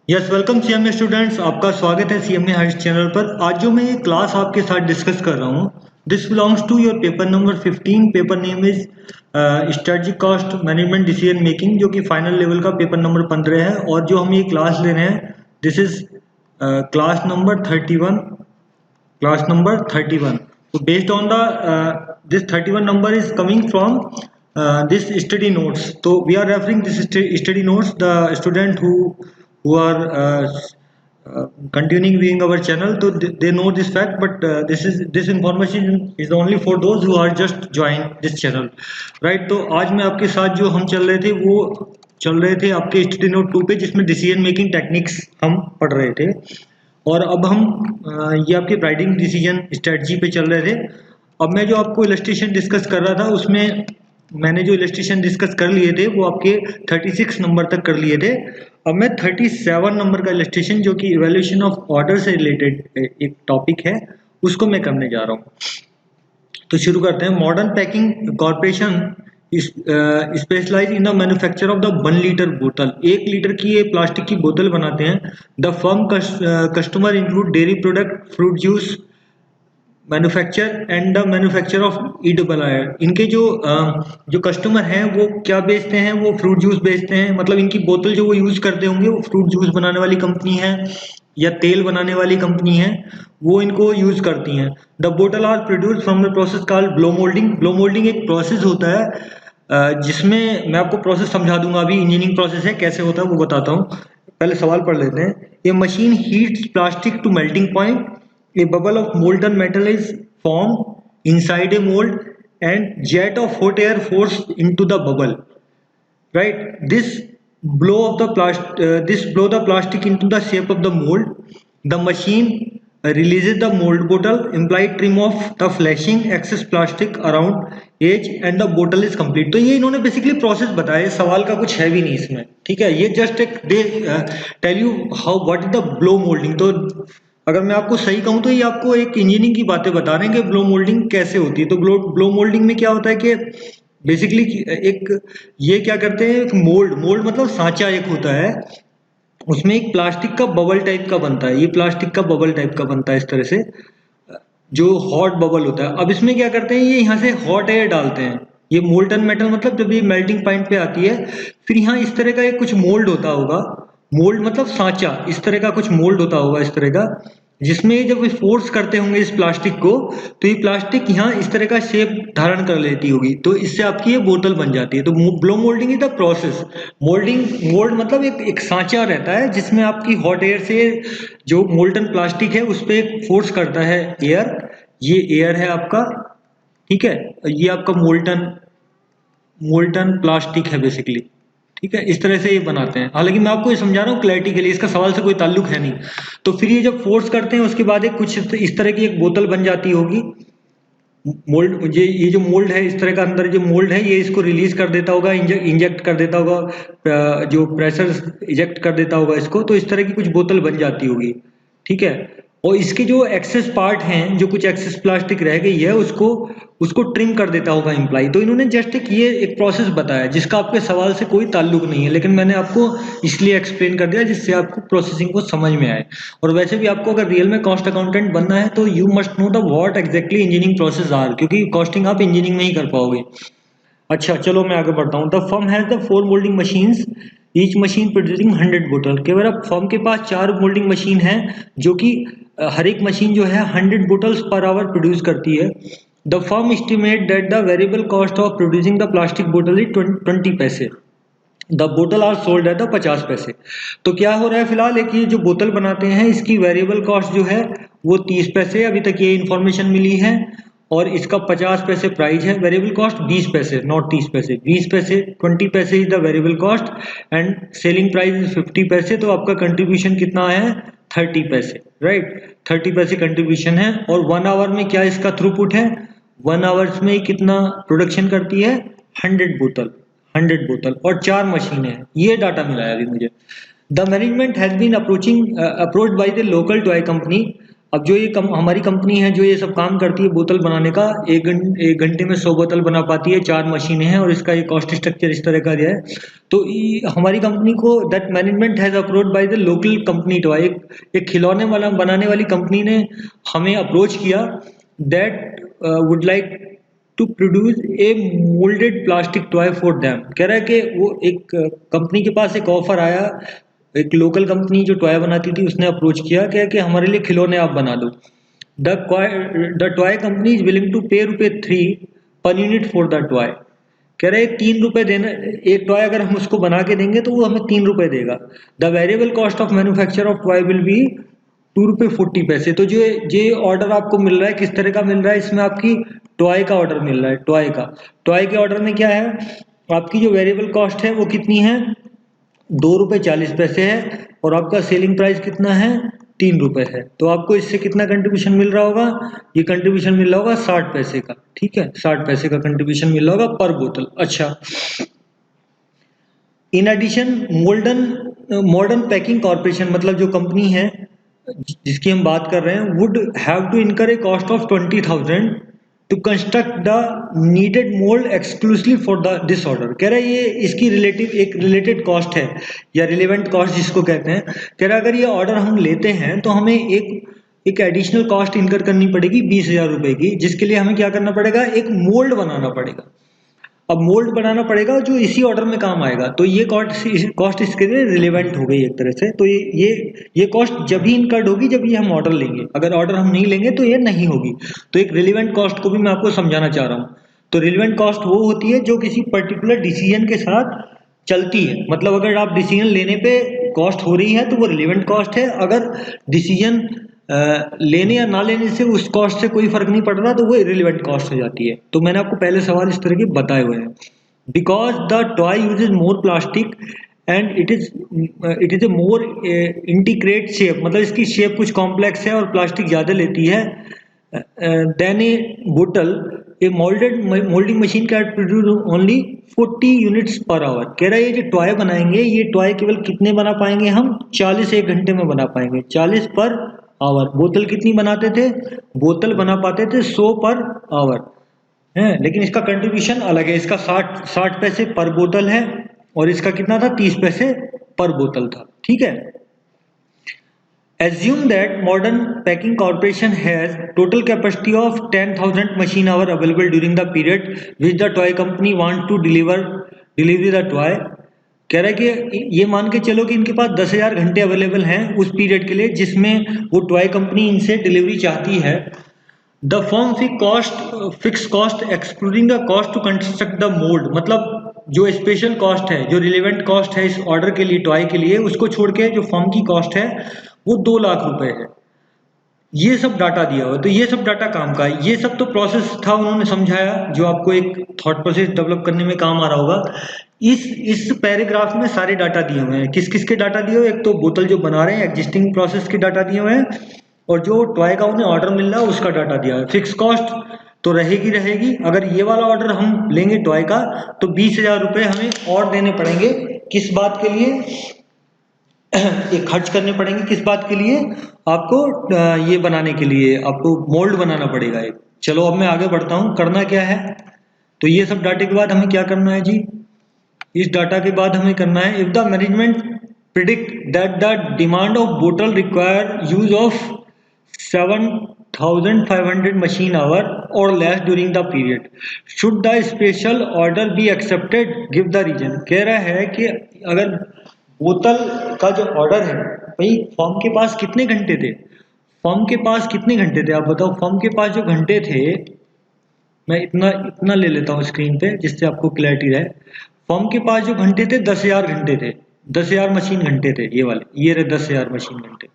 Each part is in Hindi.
यस वेलकम सीएमए स्टूडेंट्स, आपका स्वागत है सीएमए हाइट्स चैनल पर। आज जो मैं ये क्लास आपके साथ डिस्कस कर रहा हूँ, this belongs to your paper number 15। Paper name is strategic cost management decision making, जो कि फाइनल लेवल का पेपर नंबर 15 है। और जो हम ये क्लास ले रहे हैं, this is class number 31। Class number 31। So based on the this 31 number is coming from this study notes. So we are referring this study notes. The student who are continuing viewing our channel, so they know this fact. But this information is only for those who are just join this channel, right? तो आज मैं आपके साथ जो हम चल रहे थे वो चल रहे थे आपके स्टडी नोट 2 पे, जिसमें डिसीजन मेकिंग टेक्निक्स हम पढ़ रहे थे। और अब हम ये आपके राइटिंग डिसीजन स्ट्रेटजी पे चल रहे थे। अब मैं जो आपको इलस्ट्रेशन डिस्कस कर रहा था, उसमें मैंने जो इलस्ट्रेशन डिस्कस कर लिए थे वो आपके 36 नंबर तक कर लिए थे। अब मैं 37 नंबर का इलस्ट्रेशन, जो कि इवैल्यूएशन ऑफ ऑर्डर से रिलेटेड एक टॉपिक है, उसको मैं करने जा रहा हूँ। तो शुरू करते हैं। Modern Packing Corporation specialise in the manufacture of the 1 litre बोतल। 1 लीटर की ये प्लास्टिक की बोतल बनाते हैं। The firm customer include dairy product, fruit juice manufacture and the manufacture of edible oil. इनके जो कस्टमर हैं वो क्या बेचते हैं? वो फ्रूट जूस बेचते हैं। मतलब इनकी बोतल जो वो यूज करते होंगे, वो फ्रूट जूस बनाने वाली कंपनी है या तेल बनाने वाली कंपनी है, वो इनको यूज करती हैं। द बोतल are produce from the process called blow moulding. Blow moulding एक प्रोसेस होता है, जिसमें मैं आपको प्रोसेस समझा दूंगा। अभी इंजीनियरिंग प्रोसेस है, कैसे होता है वो बताता हूँ। पहले सवाल पढ़ लेते हैं। ये machine heats plastic to melting point. A bubble of molten metal is formed inside a mold and jet of hot air forced into the bubble. Right? This blow the plastic into the shape of the mold. The machine releases the mold bottle. Implied trim of the flashing excess plastic around edge and the bottle is complete. तो ये इन्होंने बेसिकली प्रोसेस बताया। सवाल का कुछ है भी नहीं इसमें, ठीक है। ये जस्ट एक they tell you how what is the blow moulding. तो अगर मैं आपको सही कहूँ तो ये आपको एक इंजीनियरिंग की बातें बता रहे हैं कि ब्लो मोल्डिंग कैसे होती है। तो ब्लो मोल्डिंग में क्या होता है कि बेसिकली एक ये क्या करते हैं, एक मोल्ड मोल्ड मतलब सांचा एक होता है, उसमें एक प्लास्टिक का बबल टाइप का बनता है। ये प्लास्टिक का बबल टाइप का बनता है इस तरह से, जो हॉट बबल होता है। अब इसमें क्या करते हैं, ये यहाँ से हॉट एयर डालते हैं। ये मोल्टन मेटल मतलब जब ये मेल्टिंग पॉइंट पे आती है, फिर यहाँ इस तरह का एक कुछ मोल्ड होता होगा। मोल्ड मतलब सांचा, इस तरह का कुछ मोल्ड होता होगा इस तरह का, जिसमें जब फोर्स करते होंगे इस प्लास्टिक को, तो ये प्लास्टिक यहाँ इस तरह का शेप धारण कर लेती होगी। तो इससे आपकी ये बोतल बन जाती है। तो blow moulding is the process. Mould मतलब एक सांचा रहता है, जिसमें आपकी हॉट एयर से जो मोल्टन प्लास्टिक है उस पर फोर्स करता है एयर। ये एयर है आपका, ठीक है। ये आपका मोल्टन मोल्टन प्लास्टिक है बेसिकली, ठीक है। इस तरह से ये बनाते हैं। हालांकि मैं आपको ये समझा रहा हूँ क्लैरिटी के लिए, इसका सवाल से कोई ताल्लुक है नहीं। तो फिर ये जब फोर्स करते हैं, उसके बाद एक कुछ इस तरह की एक बोतल बन जाती होगी। मोल्ड ये जो मोल्ड है, इस तरह का अंदर जो मोल्ड है, ये इसको रिलीज कर देता होगा, इंजेक्ट कर देता होगा, जो प्रेशर इजेक्ट कर देता होगा इसको। तो इस तरह की कुछ बोतल बन जाती होगी, ठीक है। और इसके जो एक्सेस पार्ट हैं, जो कुछ एक्सेस प्लास्टिक रह गई है, उसको उसको ट्रिम कर देता होगा इम्प्लाई। तो इन्होंने जस्ट एक प्रोसेस बताया, जिसका आपके सवाल से कोई ताल्लुक नहीं है, लेकिन मैंने आपको इसलिए एक्सप्लेन कर दिया जिससे आपको प्रोसेसिंग को समझ में आए। और वैसे भी आपको अगर रियल में कॉस्ट अकाउंटेंट बनना है, तो you must know the what exactly engineering process are, क्योंकि कॉस्टिंग आप इंजीनियरिंग में ही कर पाओगे। अच्छा चलो मैं आगे बढ़ता हूँ। The firm has the 4 moulding machines, each machine producing 100 बोतल। केवल अब फर्म के पास 4 मोल्डिंग मशीन है, जो कि हर एक मशीन जो है 100 बोतल्स पर आवर प्रोड्यूस करती है। The firm estimate that the variable cost of producing the plastic बोतल इज 20 पैसे। द बोतल आर सोल्ड एट द 50 पैसे। तो क्या हो रहा है फिलहाल, एक ये जो बोतल बनाते हैं, इसकी वेरिएबल कॉस्ट जो है वो 30 पैसे, अभी तक ये इन्फॉर्मेशन मिली है। और इसका 50 पैसे प्राइस है। वेरिएबल कॉस्ट 20 पैसे, नॉट 30 पैसे, 20 पैसे। 20 पैसे is the variable cost and selling price is 50 पैसे। तो आपका कंट्रीब्यूशन कितना है? 30 पैसे, राइट। 30 पैसे कंट्रीब्यूशन है। और 1 आवर में क्या इसका थ्रूपुट है? 1 आवर्स में कितना प्रोडक्शन करती है? 100 बोतल। 100 बोतल और 4 मशीनें हैं। ये डाटा मिला है अभी मुझे। The management has been approached by the local toy company अब जो ये हमारी कंपनी है जो ये सब काम करती है बोतल बनाने का, एक घंटे में 100 बोतल बना पाती है, 4 मशीनें हैं और इसका ये कॉस्ट स्ट्रक्चर इस तरह का दिया है। तो हमारी कंपनी को that management has approached by the local company toy, एक खिलौने वाला बनाने वाली कंपनी ने हमें अप्रोच किया that would like to produce a moulded plastic toy for them. कह रहा है कि वो एक कंपनी के पास एक ऑफर आया, एक लोकल कंपनी जो टॉय बनाती थी उसने अप्रोच किया क्या कि हमारे लिए खिलौने आप बना दो। The toy company is willing to pay ₹3 per unit for the toy. कह रहे हैं 3 रुपए देना, एक टॉय अगर हम उसको बना के देंगे तो वो हमें 3 रुपए देगा। The variable cost of manufacture of toy will be ₹2.40। तो जो ये ऑर्डर आपको मिल रहा है किस तरह का मिल रहा है, इसमें आपकी टॉय का ऑर्डर मिल रहा है, टॉय का। टॉय के ऑर्डर में क्या है, आपकी जो वेरिएबल कॉस्ट है वो कितनी है, ₹2.40 है और आपका सेलिंग प्राइस कितना है, ₹3 है। तो आपको इससे कितना कंट्रीब्यूशन मिल रहा होगा, ये कंट्रीब्यूशन मिल रहा होगा 60 पैसे का। ठीक है, 60 पैसे का कंट्रीब्यूशन मिल रहा होगा पर बोतल। अच्छा, in addition Modern Packing Corporation, मतलब जो कंपनी है जिसकी हम बात कर रहे हैं, would have to incur a cost of 20,000 to construct the needed mould exclusively for the this order. कह रहा है ये इसकी एक रिलेटेड कॉस्ट है या रिलेवेंट कॉस्ट जिसको कहते हैं। कह रहा है अगर ये ऑर्डर हम लेते हैं तो हमें एक एडिशनल कॉस्ट इनकर करनी पड़ेगी ₹20,000 की, जिसके लिए हमें क्या करना पड़ेगा, एक मोल्ड बनाना पड़ेगा। अब मोल्ड बनाना पड़ेगा जो इसी ऑर्डर में काम आएगा, तो ये कॉस्ट इसके लिए रिलेवेंट हो गई एक तरह से। तो ये कॉस्ट जब ही इनकर्ड होगी जब ये हम ऑर्डर लेंगे, अगर ऑर्डर हम नहीं लेंगे तो ये नहीं होगी। तो एक रिलेवेंट कॉस्ट को भी मैं आपको समझाना चाह रहा हूँ। तो रिलेवेंट कॉस्ट वो होती है जो किसी पर्टिकुलर डिसीजन के साथ चलती है, मतलब अगर आप डिसीजन लेने पे कॉस्ट हो रही है तो वो रिलेवेंट कॉस्ट है, अगर डिसीजन लेने या ना लेने से उस कॉस्ट से कोई फर्क नहीं पड़ रहा तो वो इररिलेवेंट कॉस्ट हो जाती है। तो मैंने आपको पहले सवाल इस तरह के बताए हुए हैं। Because the toy uses more plastic and it is a more integrate shape, मतलब इसकी शेप कुछ कॉम्प्लेक्स है और प्लास्टिक ज़्यादा लेती है देन ए बोतल। A moulding machine can produce only 40 units per hour. कह रहा है ये जो टॉय बनाएंगे, ये टॉय केवल कितने बना पाएंगे हम, 40 एक घंटे में बना पाएंगे, 40 पर आवर। बोतल कितनी बनाते थे, बोतल बना पाते थे 100 पर आवर है, लेकिन इसका कंट्रीब्यूशन अलग है। इसका 60 पैसे पर बोतल है और इसका कितना था, 30 पैसे पर बोतल था। ठीक है। Assume that Modern Packing Corporation has total capacity of 10,000 machine hour available during the period which the toy company want to deliver the toy। कह रहा है कि ये मान के चलो कि इनके पास 10,000 घंटे अवेलेबल हैं उस पीरियड के लिए जिसमें वो टॉय कंपनी इनसे डिलीवरी चाहती है। The firm fix cost excluding the cost to construct the mould, मतलब जो स्पेशल कॉस्ट है, जो रिलेवेंट कॉस्ट है इस ऑर्डर के लिए, टॉय के लिए, उसको छोड़ के जो फर्म की कॉस्ट है वो 2 लाख रुपए है। ये सब डाटा दिया हुआ, तो ये सब डाटा काम का है। ये सब तो प्रोसेस था, उन्होंने समझाया जो आपको एक थॉट प्रोसेस डेवलप करने में काम आ रहा होगा। इस पैराग्राफ में सारे डाटा दिए हुए हैं। किस किस के डाटा दिए हुए, एक तो बोतल जो बना रहे हैं एग्जिस्टिंग प्रोसेस के डाटा दिए हुए हैं, और जो टॉय का उन्हें ऑर्डर मिल रहा है उसका डाटा दिया है। फिक्स कॉस्ट तो रहेगी। अगर ये वाला ऑर्डर हम लेंगे टॉय का तो 20,000 रुपये हमें और देने पड़ेंगे। किस बात के लिए, ये खर्च करने पड़ेंगे किस बात के लिए, आपको ये बनाने के लिए, आपको मोल्ड बनाना पड़ेगा एक। चलो अब मैं आगे बढ़ता हूँ, करना क्या है। तो ये सब डाटे के बाद हमें क्या करना है जी, इस डाटा के बाद हमें करना है, if the management predict that the demand of बोतल require use of 7,500 machine hour or less during the period, should the special order be accepted, give the reason। कह रहा है कि अगर बोतल का जो ऑर्डर है, भाई फर्म के पास कितने घंटे थे, फर्म के पास कितने घंटे थे आप बताओ। फर्म के पास जो घंटे थे, मैं इतना ले लेता हूँ स्क्रीन पे जिससे आपको क्लैरिटी रहे। फर्म के पास जो घंटे थे 10,000 घंटे थे, 10,000 मशीन घंटे थे, ये वाले, ये रहे 10,000 मशीन घंटे,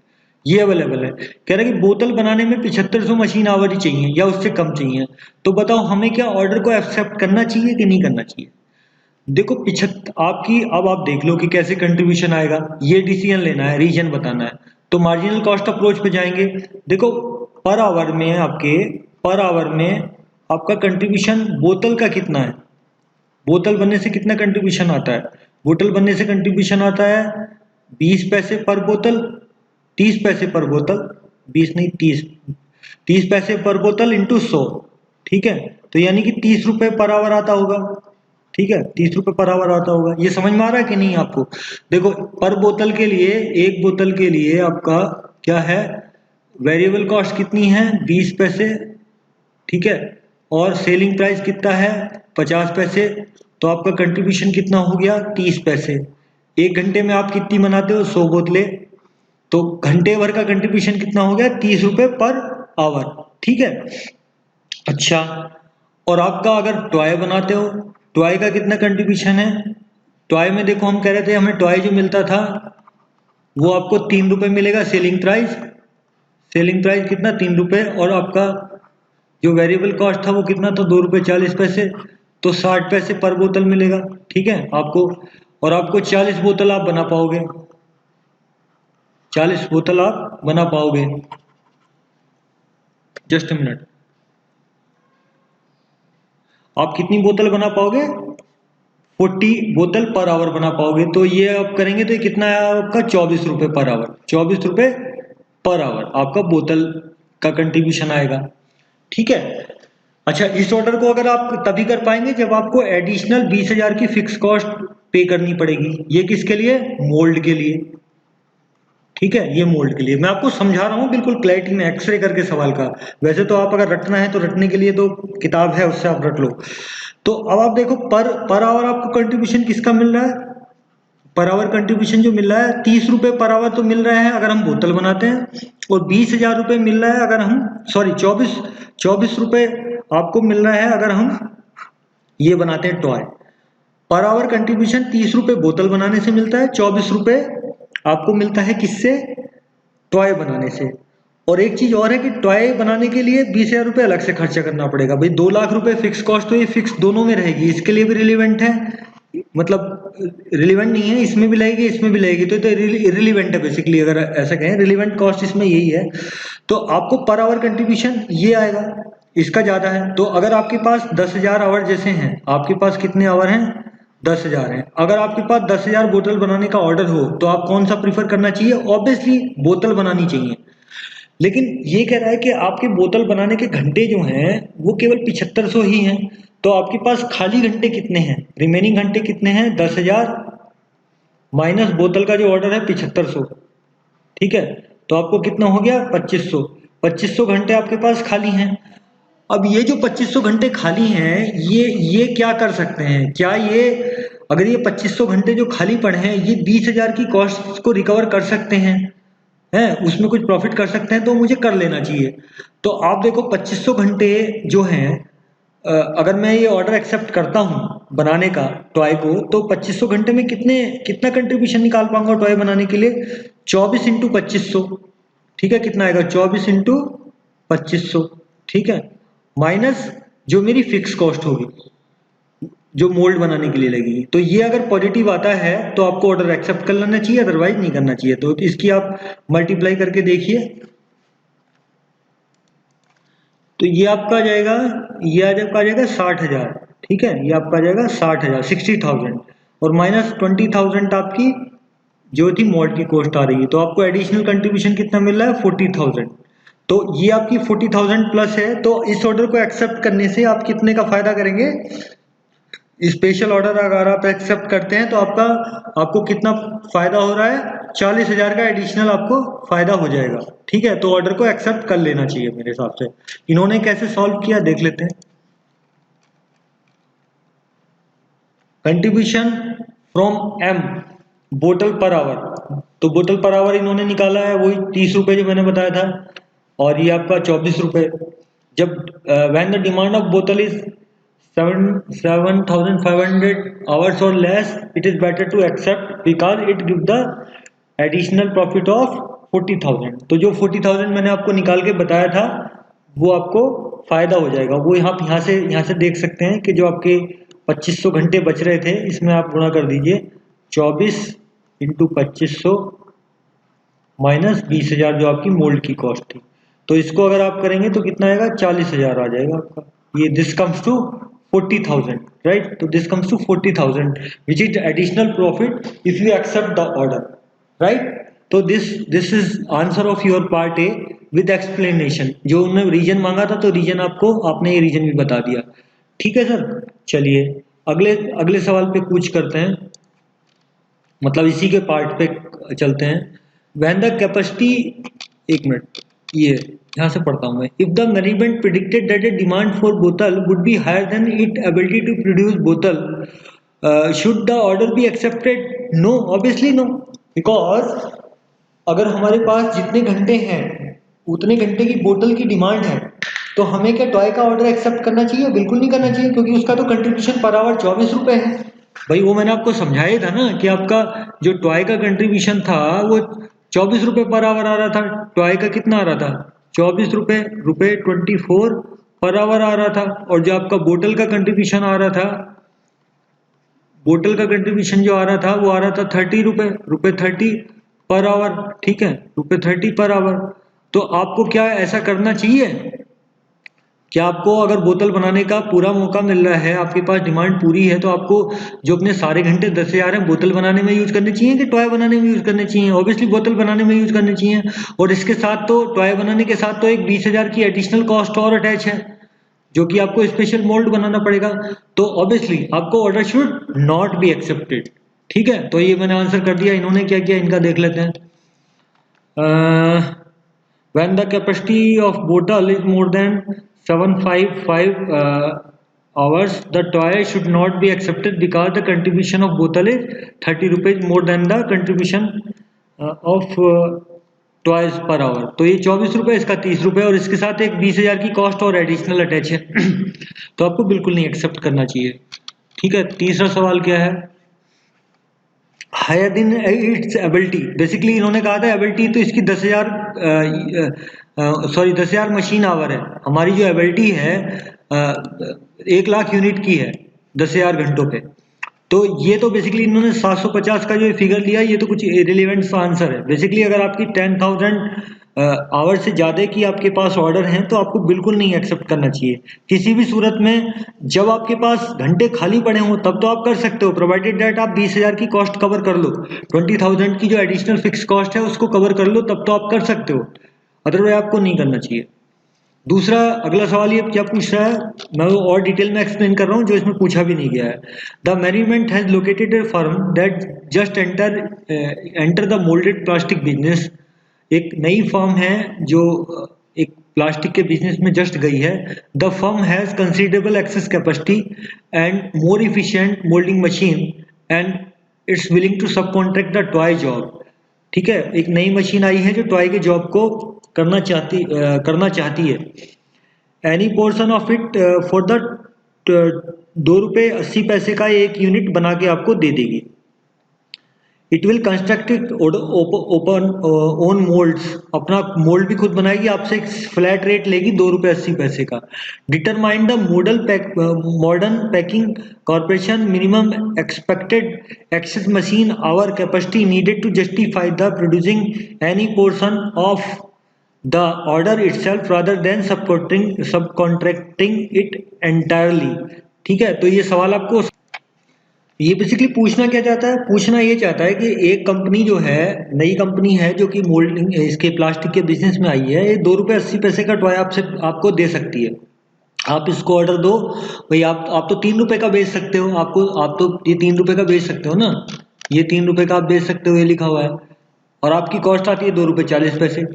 ये अवेलेबल है। कह रहा है कि बोतल बनाने में 7500 मशीन आवर ही चाहिए या उससे कम चाहिए। तो बताओ हमें क्या ऑर्डर को एक्सेप्ट करना चाहिए कि नहीं करना चाहिए। देखो आपकी, अब आप देख लो कि कैसे कंट्रीब्यूशन आएगा। ये डिसीजन लेना है, रीजन बताना है, तो मार्जिनल कॉस्ट अप्रोच पे जाएंगे। देखो पर आवर में आपका कंट्रीब्यूशन बोतल का कितना है, बोतल बनने से कितना कंट्रीब्यूशन आता है, बोतल बनने से कंट्रीब्यूशन आता है 20 पैसे पर बोतल, 30 पैसे पर बोतल, 20 नहीं 30, 30 पैसे पर बोतल इंटू 100, ठीक है, तो यानी कि 30 रुपए पर आवर आता होगा, ठीक है, 30 रुपए पर आवर आता होगा। ये समझ में आ रहा है कि नहीं आपको? देखो पर बोतल के लिए, एक बोतल के लिए आपका क्या है, वेरिएबल कॉस्ट कितनी है 20 पैसे, ठीक है, और सेलिंग प्राइस कितना है 50 पैसे, तो आपका कंट्रीब्यूशन कितना हो गया 30 पैसे। एक घंटे में आप कितनी बनाते हो 100 बोतलें, तो घंटे भर का कंट्रीब्यूशन कितना हो गया 30 रुपए पर आवर, ठीक है। अच्छा, और आपका अगर टॉय बनाते हो, टॉय का कितना कंट्रीब्यूशन है, टॉय में देखो हम कह रहे थे हमें टॉय जो मिलता था वो आपको 3 रुपए मिलेगा सेलिंग प्राइस, सेलिंग प्राइस कितना 3 रुपए, और आपका जो वेरिएबल कॉस्ट था वो कितना था 2 रुपए 40 पैसे, तो 60 पैसे पर बोतल मिलेगा, ठीक है आपको। और आपको 40 बोतल आप बना पाओगे, 40 बोतल आप बना पाओगे। जस्ट अ मिनट, आप कितनी बोतल बना पाओगे 40 बोतल पर आवर बना पाओगे, तो ये आप करेंगे तो ये कितना है आपका 24 रुपए पर आवर, 24 रुपए पर आवर आपका बोतल का कंट्रीब्यूशन आएगा, ठीक है। अच्छा, इस ऑर्डर को अगर आप तभी कर पाएंगे जब आपको एडिशनल 20,000 की फिक्स कॉस्ट पे करनी पड़ेगी। ये किसके लिए, मोल्ड के लिए, ठीक है, ये मोल्ड के लिए मैं आपको समझा रहा हूँ बिल्कुल क्लैरिटी में, एक्सरे करके सवाल का। वैसे तो आप अगर रटना है तो रटने के लिए तो किताब है उससे आप रट लो। तो अब आप देखो पर आवर आपको कंट्रीब्यूशन किसका मिल रहा है, पर आवर कंट्रीब्यूशन जो मिल रहा है 30 रुपए पर आवर तो मिल रहा है अगर हम बोतल बनाते हैं, और 20,000 रुपए मिल रहा है अगर हम, सॉरी 24 रुपए आपको मिल रहा है अगर हम ये बनाते हैं टॉय। पर आवर कंट्रीब्यूशन 30 रुपए बोतल बनाने से मिलता है, 24 रुपए आपको मिलता है किससे, टॉय बनाने से। और एक चीज और है कि टॉय बनाने के लिए 20,000 रुपए अलग से खर्चा करना पड़ेगा भाई, 2 लाख रुपए फिक्स कॉस्ट तो ये फिक्स दोनों में रहेगी, इसके लिए भी रिलीवेंट है, मतलब रिलीवेंट नहीं है, इसमें भी लगेगी इसमें भी लगेगी, तो इरिलीवेंट है बेसिकली, अगर ऐसा कहें रिलीवेंट कॉस्ट इसमें यही है। तो आपको पर आवर कंट्रीब्यूशन ये आएगा, इसका ज्यादा है। तो अगर आपके पास 10,000 आवर जैसे हैं, आपके पास कितने आवर हैं 10,000 हैं, अगर आपके पास 10,000 बोतल बनाने का ऑर्डर हो तो आप कौन सा प्रीफर करना चाहिए, ऑब्वियसली बोतल बनानी चाहिए। लेकिन ये कह रहा है कि आपके बोतल बनाने के घंटे जो हैं वो केवल 7500 ही हैं, तो आपके पास खाली घंटे कितने हैं, रिमेनिंग घंटे कितने हैं 10,000 माइनस बोतल का जो ऑर्डर है 7500, ठीक है, तो आपको कितना हो गया 2500, 2500 घंटे आपके पास खाली हैं। अब ये जो 2500 घंटे खाली हैं ये क्या कर सकते हैं, क्या ये, अगर ये 2500 घंटे जो खाली पड़े हैं ये 20,000 की कॉस्ट को रिकवर कर सकते हैं, उसमें कुछ प्रॉफिट कर सकते हैं, तो मुझे कर लेना चाहिए। तो आप देखो 2500 घंटे जो हैं, अगर मैं ये ऑर्डर एक्सेप्ट करता हूँ बनाने का टॉय को, तो 2500 घंटे में कितना कंट्रीब्यूशन निकाल पाऊंगा टॉय बनाने के लिए, 24 इंटू 2500, ठीक है, कितना आएगा 24 इंटू 2500, ठीक है, माइनस जो मेरी फिक्स कॉस्ट होगी जो मोल्ड बनाने के लिए लगेगी। तो ये अगर पॉजिटिव आता है तो आपको ऑर्डर एक्सेप्ट कर लेना चाहिए, अदरवाइज नहीं करना चाहिए। तो इसकी आप मल्टीप्लाई करके देखिए, तो ये आपका आ जाएगा, ये आपका आ जाएगा 60,000, ठीक है, ये आपका आ जाएगा 60,000 60,000, और माइनस 20,000 आपकी जो थी मोल्ड की कॉस्ट आ रही है, तो आपको एडिशनल कंट्रीब्यूशन कितना मिल रहा है 40,000। तो ये आपकी 40,000 प्लस है, तो इस ऑर्डर को एक्सेप्ट करने से आप कितने का फायदा करेंगे, स्पेशल ऑर्डर अगर आप एक्सेप्ट करते हैं तो आपको कितना फायदा हो रहा है 40,000 का एडिशनल आपको फायदा हो जाएगा, ठीक है। तो ऑर्डर को एक्सेप्ट कर लेना चाहिए मेरे हिसाब से। इन्होंने कैसे सॉल्व किया देख लेते हैं। कंट्रीब्यूशन फ्रॉम एम बोतल पर आवर, तो बोतल पर आवर इन्होंने निकाला है वही 30 रुपए जो मैंने बताया था, और ये आपका 24 रुपए। जब व्हेन द डिमांड ऑफ बोतल is 7,500 hours or less, it is better to accept because it gives the additional profit of 40,000। तो जो 40,000 मैंने आपको निकाल के बताया था वो आपको फायदा हो जाएगा। वो यहाँ से देख सकते हैं कि जो आपके 2500 घंटे बच रहे थे इसमें आप गुणा कर दीजिए 24 इंटू 2500 माइनस 20,000 जो आपकी मोल्ड की कॉस्ट थी। तो इसको अगर आप करेंगे तो कितना आएगा 40,000 आ जाएगा आपका। ये this comes to 40,000, right? So this comes to 40,000, which is additional profit if you accept the order, right? So this is answer of your part A। With explanation. जो उन्होंने रीजन मांगा था तो रीजन आपको आपने ये रीजन भी बता दिया। ठीक है सर, चलिए अगले अगले सवाल पे कूच करते हैं, मतलब इसी के पार्ट पे चलते हैं। व्हेन द कैपेसिटी, एक मिनट ये यहाँ से पढ़ता हूँ मैं। If the management predicted that a demand for बोतल would be higher than it ability to produce बोतल, should the order be accepted? No, obviously no, because अगर हमारे पास जितने घंटे हैं उतने घंटे की बोतल की डिमांड है, तो हमें क्या टॉय का ऑर्डर एक्सेप्ट करना चाहिए? बिल्कुल नहीं करना चाहिए, क्योंकि उसका तो कंट्रीब्यूशन पर आवर 24 रुपए है। भाई वो मैंने आपको समझाया था ना कि आपका जो टॉय का कंट्रीब्यूशन था वो 24 रुपए पर आवर आ रहा था। टॉय का कितना आ रहा था? 24 रुपए, रुपए 24 पर आवर आ रहा था। और जो आपका बोतल का कंट्रीब्यूशन आ रहा था, बोतल का कंट्रीब्यूशन जो आ रहा था वो आ रहा था 30 रुपए, रुपए 30 पर आवर। ठीक है, रुपए 30 पर आवर। तो आपको क्या ऐसा करना चाहिए? क्या आपको अगर बोतल बनाने का पूरा मौका मिल रहा है, आपके पास डिमांड पूरी है, तो आपको जो अपने सारे घंटे 10,000 हैं बोतल बनाने में यूज करने चाहिए कि टॉय बनाने में यूज करने चाहिए? ऑब्वियसली बोतल बनाने में यूज करने चाहिए। और इसके साथ तो टॉय बनाने के साथ तो एक 20,000 की एडिशनल कॉस्ट और अटैच है, जो कि आपको स्पेशल मोल्ड बनाना पड़ेगा। तो ऑब्वियसली आपको order should not be accepted. ठीक है, तो ये मैंने आंसर कर दिया। इन्होंने क्या किया इनका देख लेते हैं। when the capacity of bottle is more than 755 hours, the toy should not be accepted because the contribution of bottle is 30 rupees more than the contribution of toys per hour. तो ये 24 रुपए, इसका 30 रुपए, और इसके साथ एक 20,000 की कॉस्ट और एडिशनल अटैच है। तो आपको बिल्कुल नहीं एक्सेप्ट करना चाहिए। ठीक है, तीसरा सवाल क्या है? हायर दिन इट्स एबिलिटी। बेसिकली इन्होंने कहा था एबिलिटी तो इसकी 10,000 10,000 मशीन आवर है। हमारी जो एबिलिटी है 1,00,000 यूनिट की है 10,000 घंटों पे। तो ये तो बेसिकली इन्होंने 750 का जो फिगर लिया, ये तो कुछ इरेलीवेंट आंसर है। बेसिकली अगर आपकी 10,000 आवर से ज़्यादा की आपके पास ऑर्डर हैं तो आपको बिल्कुल नहीं एक्सेप्ट करना चाहिए किसी भी सूरत में। जब आपके पास घंटे खाली पड़े हों तब तो आप कर सकते हो, प्रोवाइडेड दैट आप 20,000 की कॉस्ट कवर कर लो, 20,000 की जो एडिशनल फिक्स कॉस्ट है उसको कवर कर लो, तब तो आप कर सकते हो, अदरवाइज आपको नहीं करना चाहिए। दूसरा अगला सवाल ये क्या पूछ रहा है, मैं वो और डिटेल में एक्सप्लेन कर रहा हूँ जो इसमें पूछा भी नहीं गया है। The management has located A firm that just enter the moulded plastic business. एक नई फर्म है जो एक प्लास्टिक के बिजनेस में जस्ट गई है। The firm has considerable excess capacity and more efficient moulding machine and it's willing to subcontract the toy job. ठीक है, एक नई मशीन आई है जो टॉय के जॉब को करना चाहती है। Any portion of it for the 2 रुपये 80 पैसे का एक यूनिट बना के आपको दे देगी। It will construct it open own moulds, अपना मोल्ड भी खुद बनाएगी, आपसे एक फ्लैट रेट लेगी 2 रुपये 80 पैसे का। Determine the Modern Packing Corporation minimum expected excess machine hour capacity needed to justify the producing any portion of the order itself rather than subcontracting it entirely. ठीक है, तो ये सवाल आपको ये बेसिकली पूछना क्या चाहता है? पूछना ये चाहता है कि एक कंपनी जो है, नई कंपनी है जो कि मोल्डिंग इसके प्लास्टिक के बिजनेस में आई है, ये 2 रुपये 80 पैसे का टॉय आपसे आपको दे सकती है। आप इसको ऑर्डर दो भाई, आप तो 3 रुपए का बेच सकते हो, आप तो ये 3 रुपए का बेच सकते हो ना, ये 3 रुपए का आप बेच सकते हो, ये लिखा हुआ है। और आपकी कॉस्ट आती है 2 रुपये 40 पैसे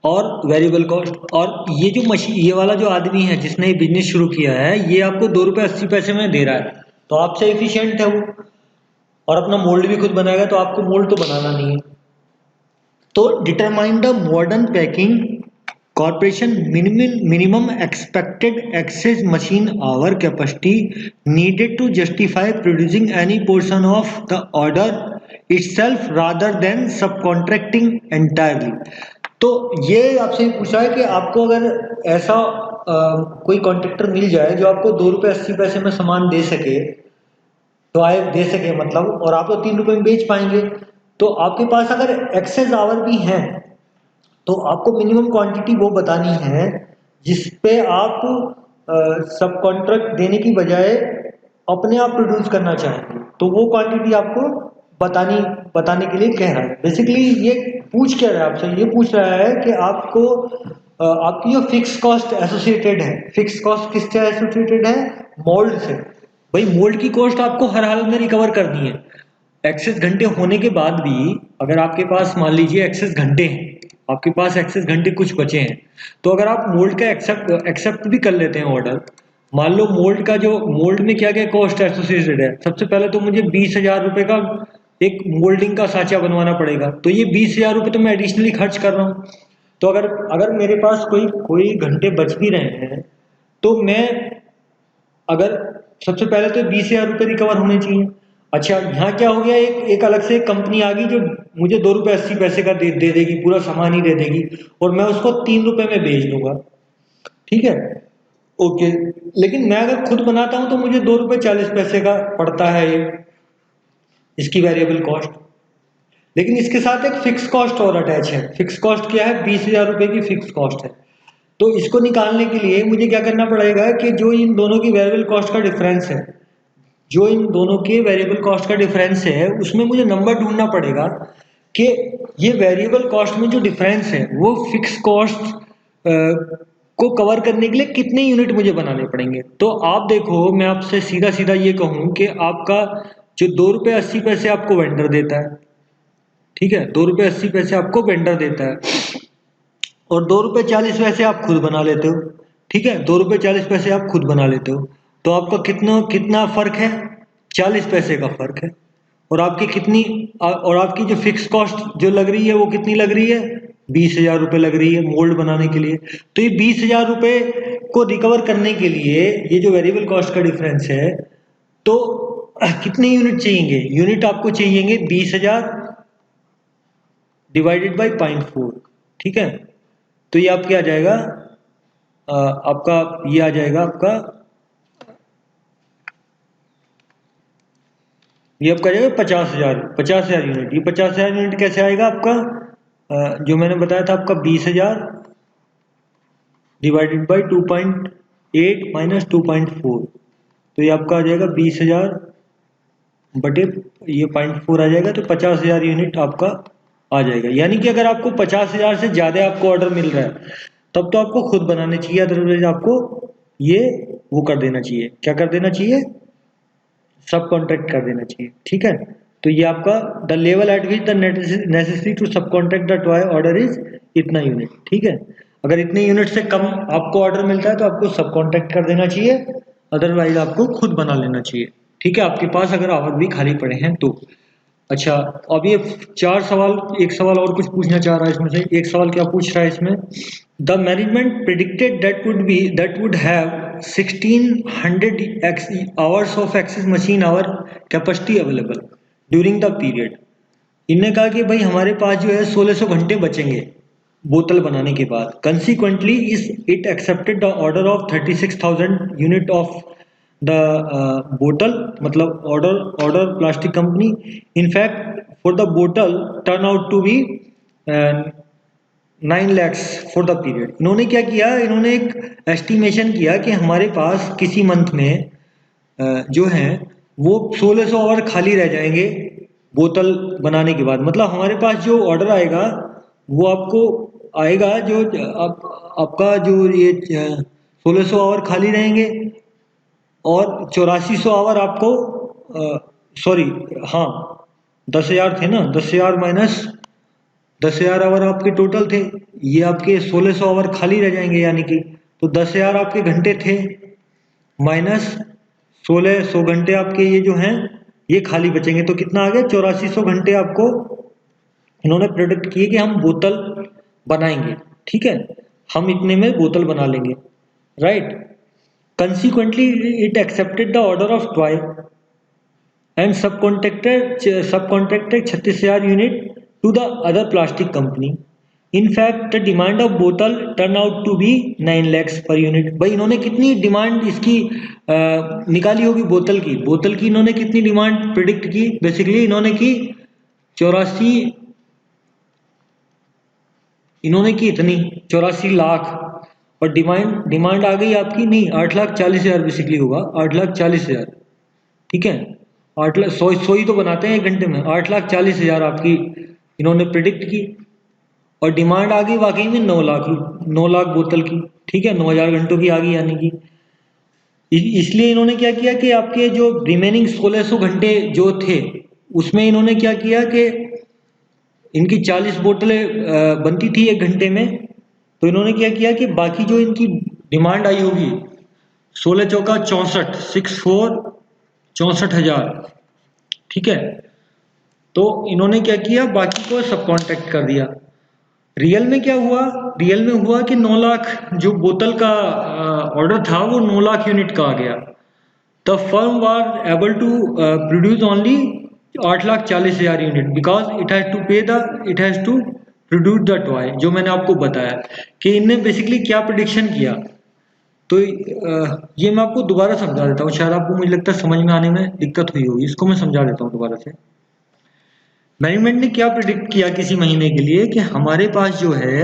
और वेरिएबल कॉस्ट। और ये जो मशीन, ये वाला जो आदमी है जिसने ये बिजनेस शुरू किया है, ये आपको 2 रुपये 80 पैसे में दे रहा है, तो आपसे एफिशिएंट है वो, और अपना मोल्ड भी खुद बनाएगा, तो आपको मोल्ड तो बनाना नहीं है। तो determine the Modern Packing Corporation minimum expected excess machine hour capacity needed to justify producing any portion of the order itself rather than subcontracting entirely. तो ये आपसे पूछा है कि आपको अगर ऐसा कोई कॉन्ट्रैक्टर मिल जाए जो आपको 2 रुपये 80 पैसे में सामान दे सके, टॉय दे सके मतलब, और आप तो 3 रुपये में बेच पाएंगे, तो आपके पास अगर एक्सेस आवर भी हैं तो आपको मिनिमम क्वांटिटी वो बतानी है जिस पे आप सब कॉन्ट्रैक्ट देने की बजाय अपने आप प्रोड्यूस करना चाहेंगे, तो वो क्वांटिटी आपको बतानी बताने के लिए कह रहा है। बेसिकली ये पूछ क्या रहा है आपसे, ये पूछ रहा है कि आपको आपकी जो फिक्स कॉस्ट एसोसिएटेड है, फिक्स कॉस्ट किससे एसोसिएटेड है? मोल्ड से। भाई मोल्ड की कॉस्ट आपको हर हाल में रिकवर करनी है। एक्सेस घंटे होने के बाद भी अगर आपके पास मान लीजिए एक्सेस घंटे हैं, आपके पास एक्सेस घंटे कुछ बचे हैं, तो अगर आप मोल्ड का एक्सेप्ट भी कर लेते हैं ऑर्डर, मान लो मोल्ड का जो मोल्ड में क्या क्या कॉस्ट एसोसिएटेड है, सबसे पहले तो मुझे 20,000 रुपये का एक मोल्डिंग का साँचा बनवाना पड़ेगा, तो ये 20,000 रुपये तो मैं एडिशनली खर्च कर रहा हूँ। तो अगर अगर मेरे पास कोई कोई घंटे बच भी रहे हैं, तो मैं अगर सबसे पहले तो 20,000 रुपये रिकवर होने चाहिए। अच्छा यहाँ क्या हो गया, एक अलग से एक कंपनी आ गई जो मुझे 2 रुपये 80 पैसे का दे देगी, पूरा सामान ही दे देगी, और मैं उसको 3 रुपये में बेच दूंगा। ठीक है, ओके। लेकिन मैं अगर खुद बनाता हूं तो मुझे 2 रुपये 40 पैसे का पड़ता है ये, इसकी वेरिएबल कॉस्ट। लेकिन इसके साथ एक फिक्स कॉस्ट और अटैच है। फिक्स कॉस्ट क्या है? 20,000 रुपये की फिक्स कॉस्ट है। तो इसको निकालने के लिए मुझे क्या करना पड़ेगा कि जो इन दोनों की वेरिएबल कॉस्ट का डिफरेंस है, जो इन दोनों के वेरिएबल कॉस्ट का डिफरेंस है, उसमें मुझे नंबर ढूंढना पड़ेगा कि ये वेरिएबल कॉस्ट में जो डिफरेंस है वो फिक्स कॉस्ट को कवर करने के लिए कितने यूनिट मुझे बनाने पड़ेंगे। तो आप देखो, मैं आपसे सीधा सीधा ये कहूँ कि आपका जो 2 रुपये 80 पैसे आपको वेंडर देता है, ठीक है, 2 रुपये 80 पैसे आपको वेंडर देता है, और 2 रुपये 40 पैसे आप खुद बना लेते हो। ठीक है, 2 रुपये 40 पैसे आप खुद बना लेते हो, तो आपका कितना कितना फर्क है? 40 पैसे का फर्क है। और आपकी कितनी और आपकी जो फिक्स कॉस्ट जो लग रही है वो कितनी लग रही है? 20,000 रुपये लग रही है मोल्ड बनाने के लिए। तो ये 20,000 रुपये को रिकवर करने के लिए ये जो वेरिएबल कॉस्ट का डिफरेंस है, तो कितने यूनिट चाहिए? यूनिट आपको चाहिए 20,000 डिवाइडेड बाई 0.4। ठीक है, तो ये आपके आ जाएगा आपका ये आ जाएगा आपका ये आपका आ जाएगा 50,000 यूनिट। ये 50,000 यूनिट कैसे आएगा आपका? जो मैंने बताया था आपका 20,000 डिवाइडेड बाई 2.8 माइनस 2.4, तो ये आपका आ जाएगा 20,000 बटे ये 0.4 आ जाएगा, तो 50,000 यूनिट आपका आ जाएगा। यानी कि अगर आपको 50,000 से ज़्यादा आपको ऑर्डर मिल रहा है तब तो आपको खुद बनाने चाहिए, अदरवाइज आपको ये वो कर देना चाहिए। क्या कर देना चाहिए? सब कॉन्ट्रैक्ट कर देना चाहिए। ठीक है, तो ये आपका the level at which the necessary to subcontract the toy order is इतना यूनिट। ठीक है, अगर इतने यूनिट से कम आपको ऑर्डर मिलता है तो आपको सब कॉन्ट्रैक्ट कर देना चाहिए, अदरवाइज आपको खुद बना लेना चाहिए। ठीक है, आपके पास अगर आवर भी खाली पड़े हैं तो। अच्छा, अब ये 4 सवाल, एक सवाल और कुछ पूछना चाह रहा है इसमें से। एक सवाल क्या पूछ रहा है इसमें? The management predicted that would have 1600 hours of access machine hour capacity available during the period। इनने कहा कि भाई हमारे पास जो है 1600 घंटे बचेंगे बोतल बनाने के बाद। Consequently is it accepted the order of 36,000 unit of the बोतल, मतलब order plastic company. In fact for the बोतल turn out to be 9 lakhs for the period. इन्होंने क्या किया, इन्होंने एक एस्टिमेशन किया कि हमारे पास किसी मंथ में जो है वो 1600 आवर खाली रह जाएंगे बोतल बनाने के बाद। मतलब हमारे पास जो ऑर्डर आएगा वो आपको आएगा जो आपका जो ये 1600 आवर खाली रहेंगे, और 8400 आवर आपको सॉरी हाँ 10,000 थे ना, 10,000 माइनस 10,000 आवर आपके टोटल थे, ये आपके 1600 आवर खाली रह जाएंगे। यानी कि तो 10,000 आपके घंटे थे माइनस 1600 घंटे आपके ये जो हैं ये खाली बचेंगे, तो कितना आ गया? 8400 घंटे आपको इन्होंने प्रेडिक्ट किए कि हम बोतल बनाएंगे। ठीक है, हम इतने में बोतल बना लेंगे, right. Consequently it accepted the order of toy and subcontracted 36,000 unit to the other plastic company। In fact the demand of bottle turn out to be 9 lakhs per unit। भाई इन्होंने कितनी डिमांड इसकी निकाली होगी बोतल की इन्होंने कितनी डिमांड प्रिडिक्ट की? बेसिकली इन्होंने की 84, इन्होंने की इतनी 84 लाख, और डिमांड आ गई आपकी नहीं 8,40,000 बेसिकली होगा 8,40,000। ठीक है, 8 लाख, 100 ही तो बनाते हैं 1 घंटे में। 8,40,000 आपकी इन्होंने प्रिडिक्ट की, और डिमांड आ गई वाकई में 9 लाख बोतल की, ठीक है, 9,000 घंटों की आ गई यानी कि। इसलिए इन्होंने क्या किया कि आपके जो रिमेनिंग 1600 घंटे जो थे उसमें इन्होंने क्या किया कि इनकी 40 बोतलें बनती थी 1 घंटे में, तो इन्होंने क्या किया कि बाकी जो इनकी डिमांड आई होगी 16 चौका 64, 64 64,000, ठीक है, तो इन्होंने क्या किया बाकी को सब कॉन्ट्रैक्ट कर दिया। रियल में क्या हुआ, रियल में हुआ कि 9 लाख जो बोतल का ऑर्डर था वो 9 लाख यूनिट का आ गया। The firm was able to produce only 8,40,000 unit because it has to produce the toy, जो मैंने आपको बताया कि इनने बेसिकली क्या प्रिडिक्शन किया। तो ये मैं आपको दोबारा समझा देता हूँ, शायद आपको मुझे लगता है समझ में आने में दिक्कत हुई होगी, इसको मैं समझा देता हूँ दोबारा से। मैनेजमेंट ने क्या प्रिडिक्ट किया किसी महीने के लिए कि हमारे पास जो है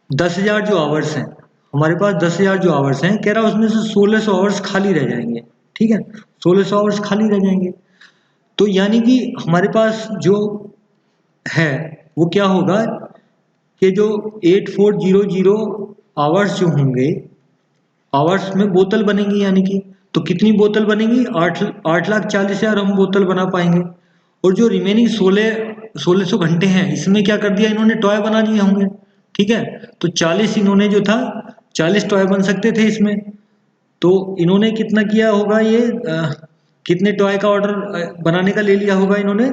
10,000 जो आवर्स हैं, हमारे पास 10,000 जो आवर्स हैं, कह रहा उसमें से 1600 आवर्स खाली रह जाएंगे, ठीक है, 1600 आवर्स खाली रह जाएंगे। तो यानी कि हमारे पास जो है वो क्या होगा कि जो 8400 आवर्स जो होंगे, आवर्स में बोतल बनेंगी, यानी कि तो कितनी बोतल बनेगी, 8,40,000 हम बोतल बना पाएंगे। और जो रिमेनिंग 1600 घंटे हैं इसमें क्या कर दिया इन्होंने, टॉय बना दिए होंगे, ठीक है। तो 40 इन्होंने जो था 40 टॉय बन सकते थे इसमें, तो इन्होंने कितना किया होगा, ये कितने टॉय का ऑर्डर बनाने का ले लिया होगा इन्होंने।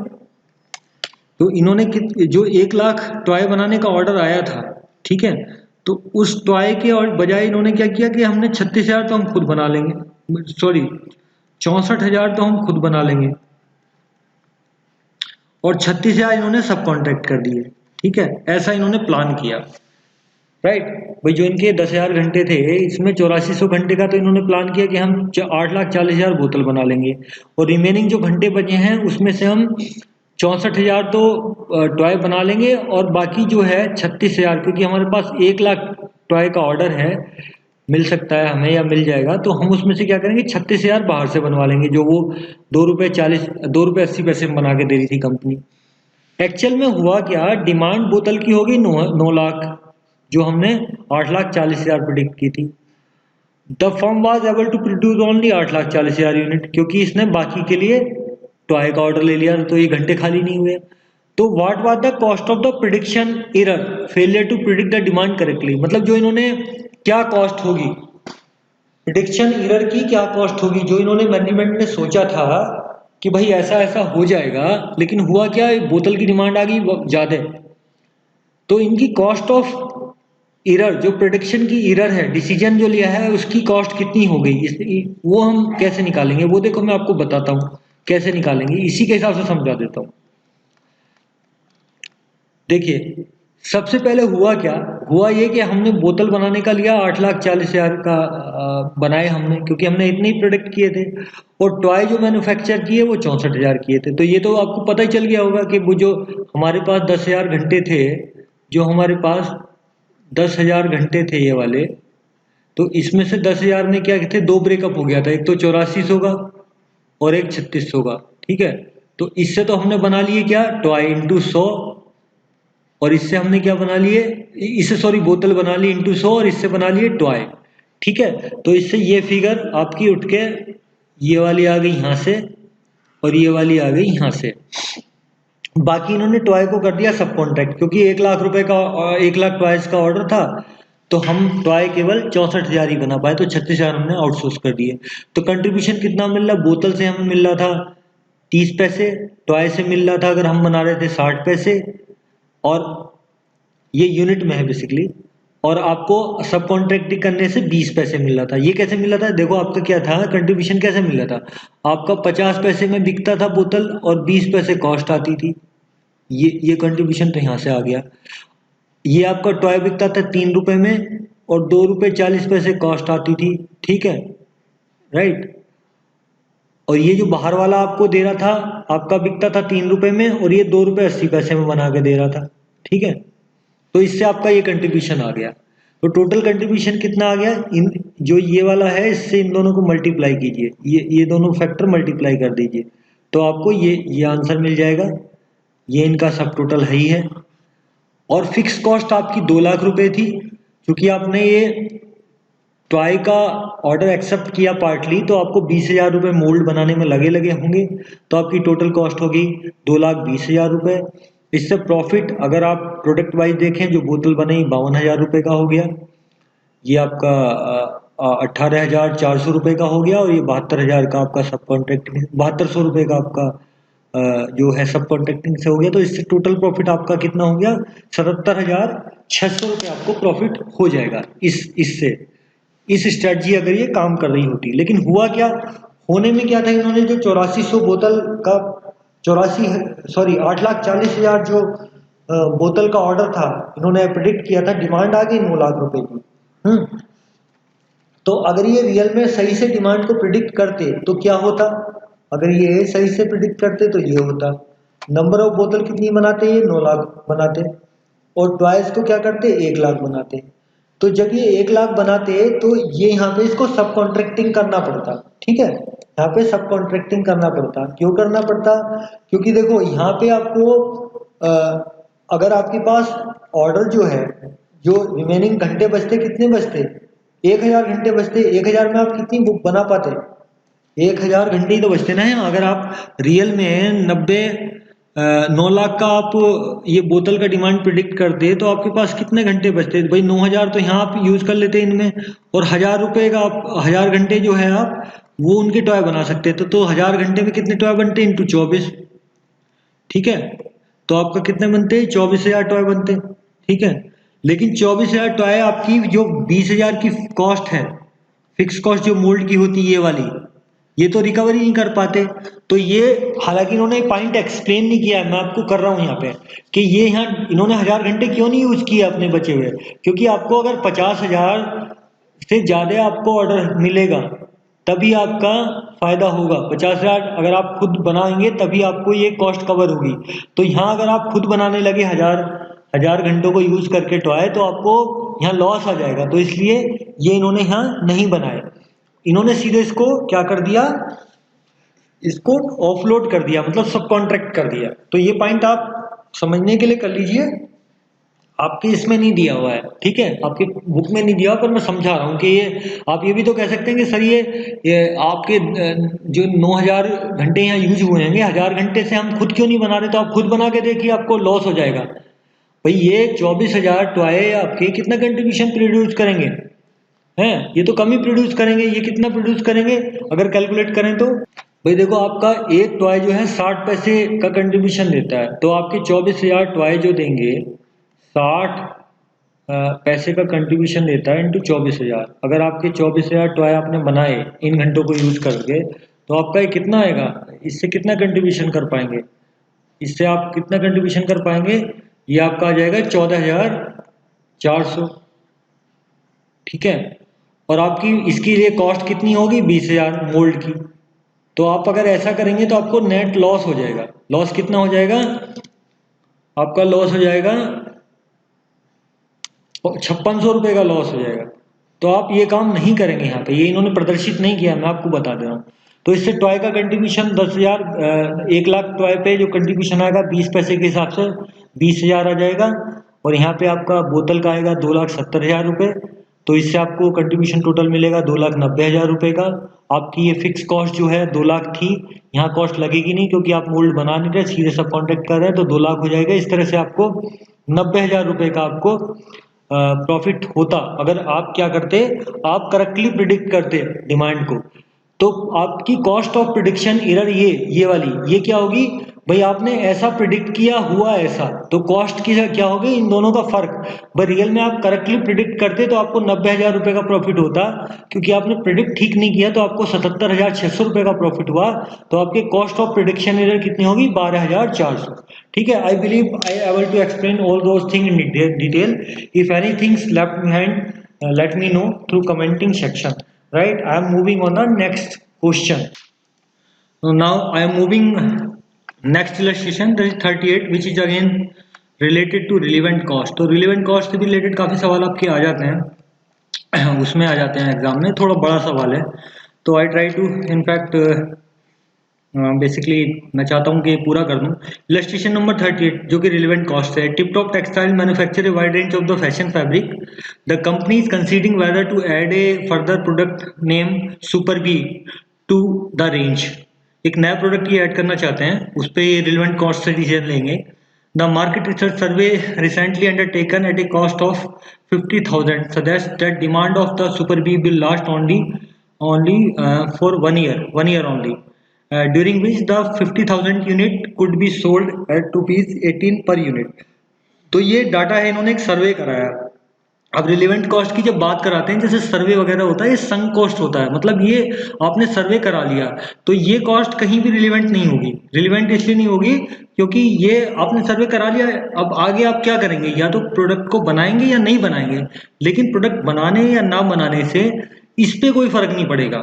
तो इन्होंने जो 1 लाख टॉय बनाने का ऑर्डर आया था, ठीक है, तो उस टॉय के और बजाय इन्होंने क्या किया कि हमने 36,000 तो हम खुद बना लेंगे, सॉरी 64,000 तो हम खुद बना लेंगे, और 36,000 इन्होंने सब कॉन्ट्रैक्ट कर दिए, ठीक है। ऐसा इन्होंने प्लान किया, राइट। भाई जो इनके 10,000 घंटे थे इसमें 8400 घंटे का तो इन्होंने प्लान किया कि हम 8,40,000 बोतल बना लेंगे, और रिमेनिंग जो घंटे बचे हैं उसमें से हम 64,000 तो टॉय बना लेंगे, और बाकी जो है 36,000, क्योंकि हमारे पास 1 लाख टॉय का ऑर्डर है, मिल सकता है हमें या मिल जाएगा, तो हम उसमें से क्या करेंगे 36,000 बाहर से बनवा लेंगे, जो वो 2 रुपये 80 पैसे में बना के दे रही थी कंपनी। एक्चुअल में हुआ क्या, डिमांड बोतल की होगी 9 लाख, जो हमने 8,40,000 प्रिडिक्ट की थी। The firm was able to produce only 8,40,000 unit, क्योंकि इसने बाकी के लिए टॉय का ऑर्डर ले लिया, तो ये घंटे खाली नहीं हुए। तो what was the cost of the prediction error, failure to predict the demand correctly, मतलब जो इन्होंने क्या कॉस्ट होगी, प्रिडिक्शन एरर की क्या कॉस्ट होगी, जो इन्होंने मैनेजमेंट ने सोचा था कि भाई ऐसा ऐसा हो जाएगा, लेकिन हुआ क्या, बोतल की डिमांड आ गई ज्यादा, तो इनकी कॉस्ट ऑफ एरर, जो प्रिडिक्शन की एरर है, डिसीजन जो लिया है उसकी कॉस्ट कितनी हो गई, वो हम कैसे निकालेंगे, वो देखो मैं आपको बताता हूँ कैसे निकालेंगे, इसी के हिसाब से समझा देता हूँ। देखिए सबसे पहले हुआ क्या, हुआ ये कि हमने बोतल बनाने का लिया 8,40,000 का बनाए हमने, क्योंकि हमने इतने ही प्रोडक्ट किए थे, और टॉय जो मैन्युफैक्चर किए वो 64,000 किए थे। तो ये तो आपको पता ही चल गया होगा कि वो जो हमारे पास 10,000 घंटे थे, जो हमारे पास 10,000 घंटे थे ये वाले, तो इसमें से 10,000 में क्या थे, दो ब्रेकअप हो गया था, एक तो 8400 का और एक 3600 का, ठीक है। तो इससे तो हमने बना लिए क्या, टॉय इंटू 100, और इससे हमने क्या बना लिए, इससे सॉरी बोतल बना ली इंटू 100, और इससे बना लिए टॉय, ठीक है। तो इससे ये फिगर आपकी उठ के ये वाली आ गई यहाँ से, और ये वाली आ गई यहाँ से। बाकी इन्होंने टॉय को कर दिया सब कॉन्ट्रैक्ट, क्योंकि 1 लाख रुपए का 1 लाख टॉयज का ऑर्डर था, तो हम टॉय केवल 64,000 ही बना पाए, तो 36,000 हमने आउटसोर्स कर दिए। तो कंट्रीब्यूशन कितना मिल रहा, बोतल से हमें मिल रहा था 30 पैसे, टॉय से मिल रहा था अगर हम बना रहे थे 60 पैसे, और ये यूनिट में है बेसिकली, और आपको सब कॉन्ट्रैक्टिंग करने से 20 पैसे मिल रहा था। ये कैसे मिल रहा था, देखो आपका क्या था, कंट्रीब्यूशन कैसे मिल रहा था, आपका 50 पैसे में बिकता था बोतल और 20 पैसे कॉस्ट आती थी, ये कंट्रीब्यूशन तो यहाँ से आ गया। ये आपका टॉय बिकता था 3 रुपए में और 2 रुपये 40 पैसे कॉस्ट आती थी, ठीक है, राइट। और ये जो बाहर वाला आपको दे रहा था, आपका बिकता था 3 रुपए में, और ये 2 रुपये 80 पैसे में बना के दे रहा था, ठीक है। तो इससे आपका ये कंट्रीब्यूशन आ गया। तो टोटल कंट्रीब्यूशन कितना आ गया, इन जो ये वाला है इससे इन दोनों को मल्टीप्लाई कीजिए, ये दोनों फैक्टर मल्टीप्लाई कर दीजिए, तो आपको ये आंसर मिल जाएगा। ये इनका सब टोटल है ही है। और फिक्स कॉस्ट आपकी 2 लाख रुपए थी, क्योंकि आपने ये टॉय का ऑर्डर एक्सेप्ट किया पार्टली, तो आपको 20,000 रुपये मोल्ड बनाने में लगे होंगे, तो आपकी टोटल कॉस्ट होगी 2,20,000 रुपये। इससे प्रॉफिट अगर आप प्रोडक्ट वाइज देखें, जो बोतल बनी 52,000 रुपये का हो गया, ये आपका 18,400 रुपये का हो गया, और ये 72,000 का आपका सब कॉन्ट्रैक्टिंग, 7200 रुपये का आपका जो है सब कॉन्ट्रैक्टिंग से हो गया। तो इससे टोटल प्रॉफिट आपका कितना हो गया, 77,600 रुपये आपको प्रॉफिट हो जाएगा इससे, इस स्ट्रेटजी अगर ये काम कर रही होती। लेकिन हुआ क्या, होने में क्या था, इन्होंने जो 8400 बोतल का 8,40,000 जो बोतल का ऑर्डर था, इन्होंने प्रिडिक्ट किया था, डिमांड आ गई 9 लाख रुपए की। तो अगर ये रियल में सही से डिमांड को प्रिडिक्ट करते तो क्या होता, अगर ये सही से प्रिडिक्ट करते तो ये होता, नंबर ऑफ बोतल कितनी बनाते, ये 9 लाख बनाते, और ट्वाइस को क्या करते, 1 लाख बनाते। तो जब ये 1 लाख बनाते तो ये यहाँ पे इसको सब कॉन्ट्रैक्टिंग करना पड़ता, ठीक है, यहाँ पे सब कॉन्ट्रैक्टिंग करना पड़ता। क्यों करना पड़ता, क्योंकि देखो यहाँ पे आपको अगर आपके पास ऑर्डर जो है, जो रिमेनिंग घंटे बचते, कितने बचते, 1,000 घंटे बचते, 1,000 में आप कितनी बुक बना पाते, 1,000 घंटे ही तो बचते ना। अगर आप रियल में 9 लाख का आप ये बोतल का डिमांड प्रिडिक्ट करते तो आपके पास कितने घंटे बचते भाई, 9,000 तो यहाँ आप यूज कर लेते इनमें, और 1,000 रुपये का आप 1,000 घंटे जो है आप वो उनके टॉय बना सकते। तो 1,000 घंटे में कितने टॉय बनते, इंटू 24, ठीक है, तो आपका कितने बनते, 24,000 टॉय बनते, ठीक है। लेकिन 24,000 टॉय आपकी जो 20,000 की कॉस्ट है, फिक्स कॉस्ट जो मोल्ड की होती है ये वाली, ये तो रिकवरी नहीं कर पाते। तो ये हालांकि इन्होंने पॉइंट एक्सप्लेन नहीं किया है, मैं आपको कर रहा हूं यहाँ पे कि ये यहाँ इन्होंने 1,000 घंटे क्यों नहीं यूज किए अपने बचे हुए, क्योंकि आपको अगर 50,000 से ज्यादा आपको ऑर्डर मिलेगा तभी आपका फायदा होगा। 50,000 अगर आप खुद बनाएंगे तभी आपको ये कॉस्ट कवर होगी। तो यहाँ अगर आप खुद बनाने लगे 1,000 घंटों को यूज करके टॉय, तो आपको यहाँ लॉस आ जाएगा। तो इसलिए ये इन्होंने यहाँ नहीं बनाए, इन्होंने सीधे इसको क्या कर दिया, इसको ऑफलोड कर दिया, मतलब सब कॉन्ट्रैक्ट कर दिया। तो ये पॉइंट आप समझने के लिए कर लीजिए, आपके इसमें नहीं दिया हुआ है, ठीक है, आपके बुक में नहीं दिया हुआ, पर मैं समझा रहा हूँ कि ये आप ये भी तो कह सकते हैं कि सर ये आपके जो 9,000 घंटे यहाँ यूज हुए हैं, 1,000 घंटे से हम खुद क्यों नहीं बना रहे, तो आप खुद बना के देखिए, आपको लॉस हो जाएगा। भाई ये 24,000 टॉय आपके कितना कंट्रीब्यूशन प्रोड्यूस करेंगे, हैं, ये तो कम ही प्रोड्यूस करेंगे। ये कितना प्रोड्यूस करेंगे अगर कैलकुलेट करें तो, भाई देखो आपका एक टॉय जो है 60 पैसे का कंट्रीब्यूशन देता है, तो आपके 24,000 टॉय जो देंगे 60 पैसे का कंट्रीब्यूशन देता है इंटू 24,000। अगर आपके 24,000 टॉय आपने बनाए इन घंटों को यूज करके, तो आपका ये कितना आएगा, इससे कितना कंट्रीब्यूशन कर पाएंगे, इससे आप कितना कंट्रीब्यूशन कर पाएंगे, ये आपका आ जाएगा 14,400, ठीक है। और आपकी इसकी लिए कॉस्ट कितनी होगी, 20,000 मोल्ड की। तो आप अगर ऐसा करेंगे तो आपको नेट लॉस हो जाएगा। लॉस कितना हो जाएगा, आपका लॉस हो जाएगा 5,600 रुपये का लॉस हो जाएगा। तो आप ये काम नहीं करेंगे यहाँ पे, ये इन्होंने प्रदर्शित नहीं किया, मैं आपको बता दे रहा हूँ। तो इससे टॉय का कंट्रीब्यूशन 10,000 1 लाख टॉय पे जो कंट्रीब्यूशन आएगा 20 पैसे के हिसाब से 20,000 आ जाएगा, और यहाँ पे आपका बोतल का आएगा 2,70,000 रुपये। तो इससे आपको कंट्रीब्यूशन टोटल मिलेगा 2,90,000 रुपये का। आपकी ये फिक्स कॉस्ट जो है 2 लाख थी, यहाँ कॉस्ट लगेगी नहीं क्योंकि आप मोल्ड बना नहीं रहे, सीधे सब कॉन्ट्रैक्ट कर रहे हैं, तो 2 लाख हो जाएगा। इस तरह से आपको 90,000 रुपये का आपको प्रॉफिट होता अगर आप क्या करते, आप करेक्टली प्रिडिक्ट करते डिमांड को। तो आपकी कॉस्ट ऑफ प्रिडिक्शन एरर ये वाली ये क्या होगी, भाई आपने ऐसा प्रिडिक्ट किया हुआ ऐसा, तो कॉस्ट की क्या होगी, इन दोनों का फर्क। भाई रियल में आप करेक्टली प्रिडिक्ट करते तो आपको 90,000 रुपये का प्रॉफिट होता, क्योंकि आपने प्रिडिक्ट ठीक नहीं किया तो आपको 77,600 रुपये का प्रॉफिट हुआ। तो आपके कॉस्ट ऑफ प्रिडिक्शन एरर कितनी होगी, 12,400, ठीक है। I believe I able to explain all those thing in detail. If any things left behind let me know through commenting section, right? I am moving on the next question. So now I am moving next illustration, that is 38, which is again related to relevant cost. तो relevant cost से भी related काफी सवाल आपके आ जाते हैं। उसमें आ जाते हैं एग्जाम में, थोड़ा बड़ा सवाल है। तो I try to in fact basically मैं चाहता हूँ कि पूरा कर दूँ। इलस्ट्रेशन नंबर 38 जो कि रिलेवेंट कॉस्ट है। Tip Top textile manufacture a wide range of the fashion fabric. The company is considering whether to add a further product name Super B to the range. एक नया प्रोडक्ट ये ऐड करना चाहते हैं, उस पर ये रिलेवेंट कॉस्ट से डिसीजन लेंगे। The market research survey recently undertaken at a cost of 50,000 suggests that demand of the Super B will last only for 1 year only, during which the 50,000 unit could be sold at rupees 18 per unit। तो ये डाटा है, इन्होंने एक सर्वे कराया। अब रिलेवेंट कॉस्ट की जब बात कराते हैं, जैसे सर्वे वगैरह होता है, ये संक कॉस्ट होता है, मतलब ये आपने सर्वे करा लिया तो ये कॉस्ट कहीं भी रिलेवेंट नहीं होगी। रिलेवेंट इसलिए नहीं होगी क्योंकि ये आपने सर्वे करा लिया। अब आगे आप क्या करेंगे, या तो प्रोडक्ट को बनाएंगे या नहीं बनाएंगे, लेकिन प्रोडक्ट बनाने या ना बनाने से इस पे कोई फर्क नहीं पड़ेगा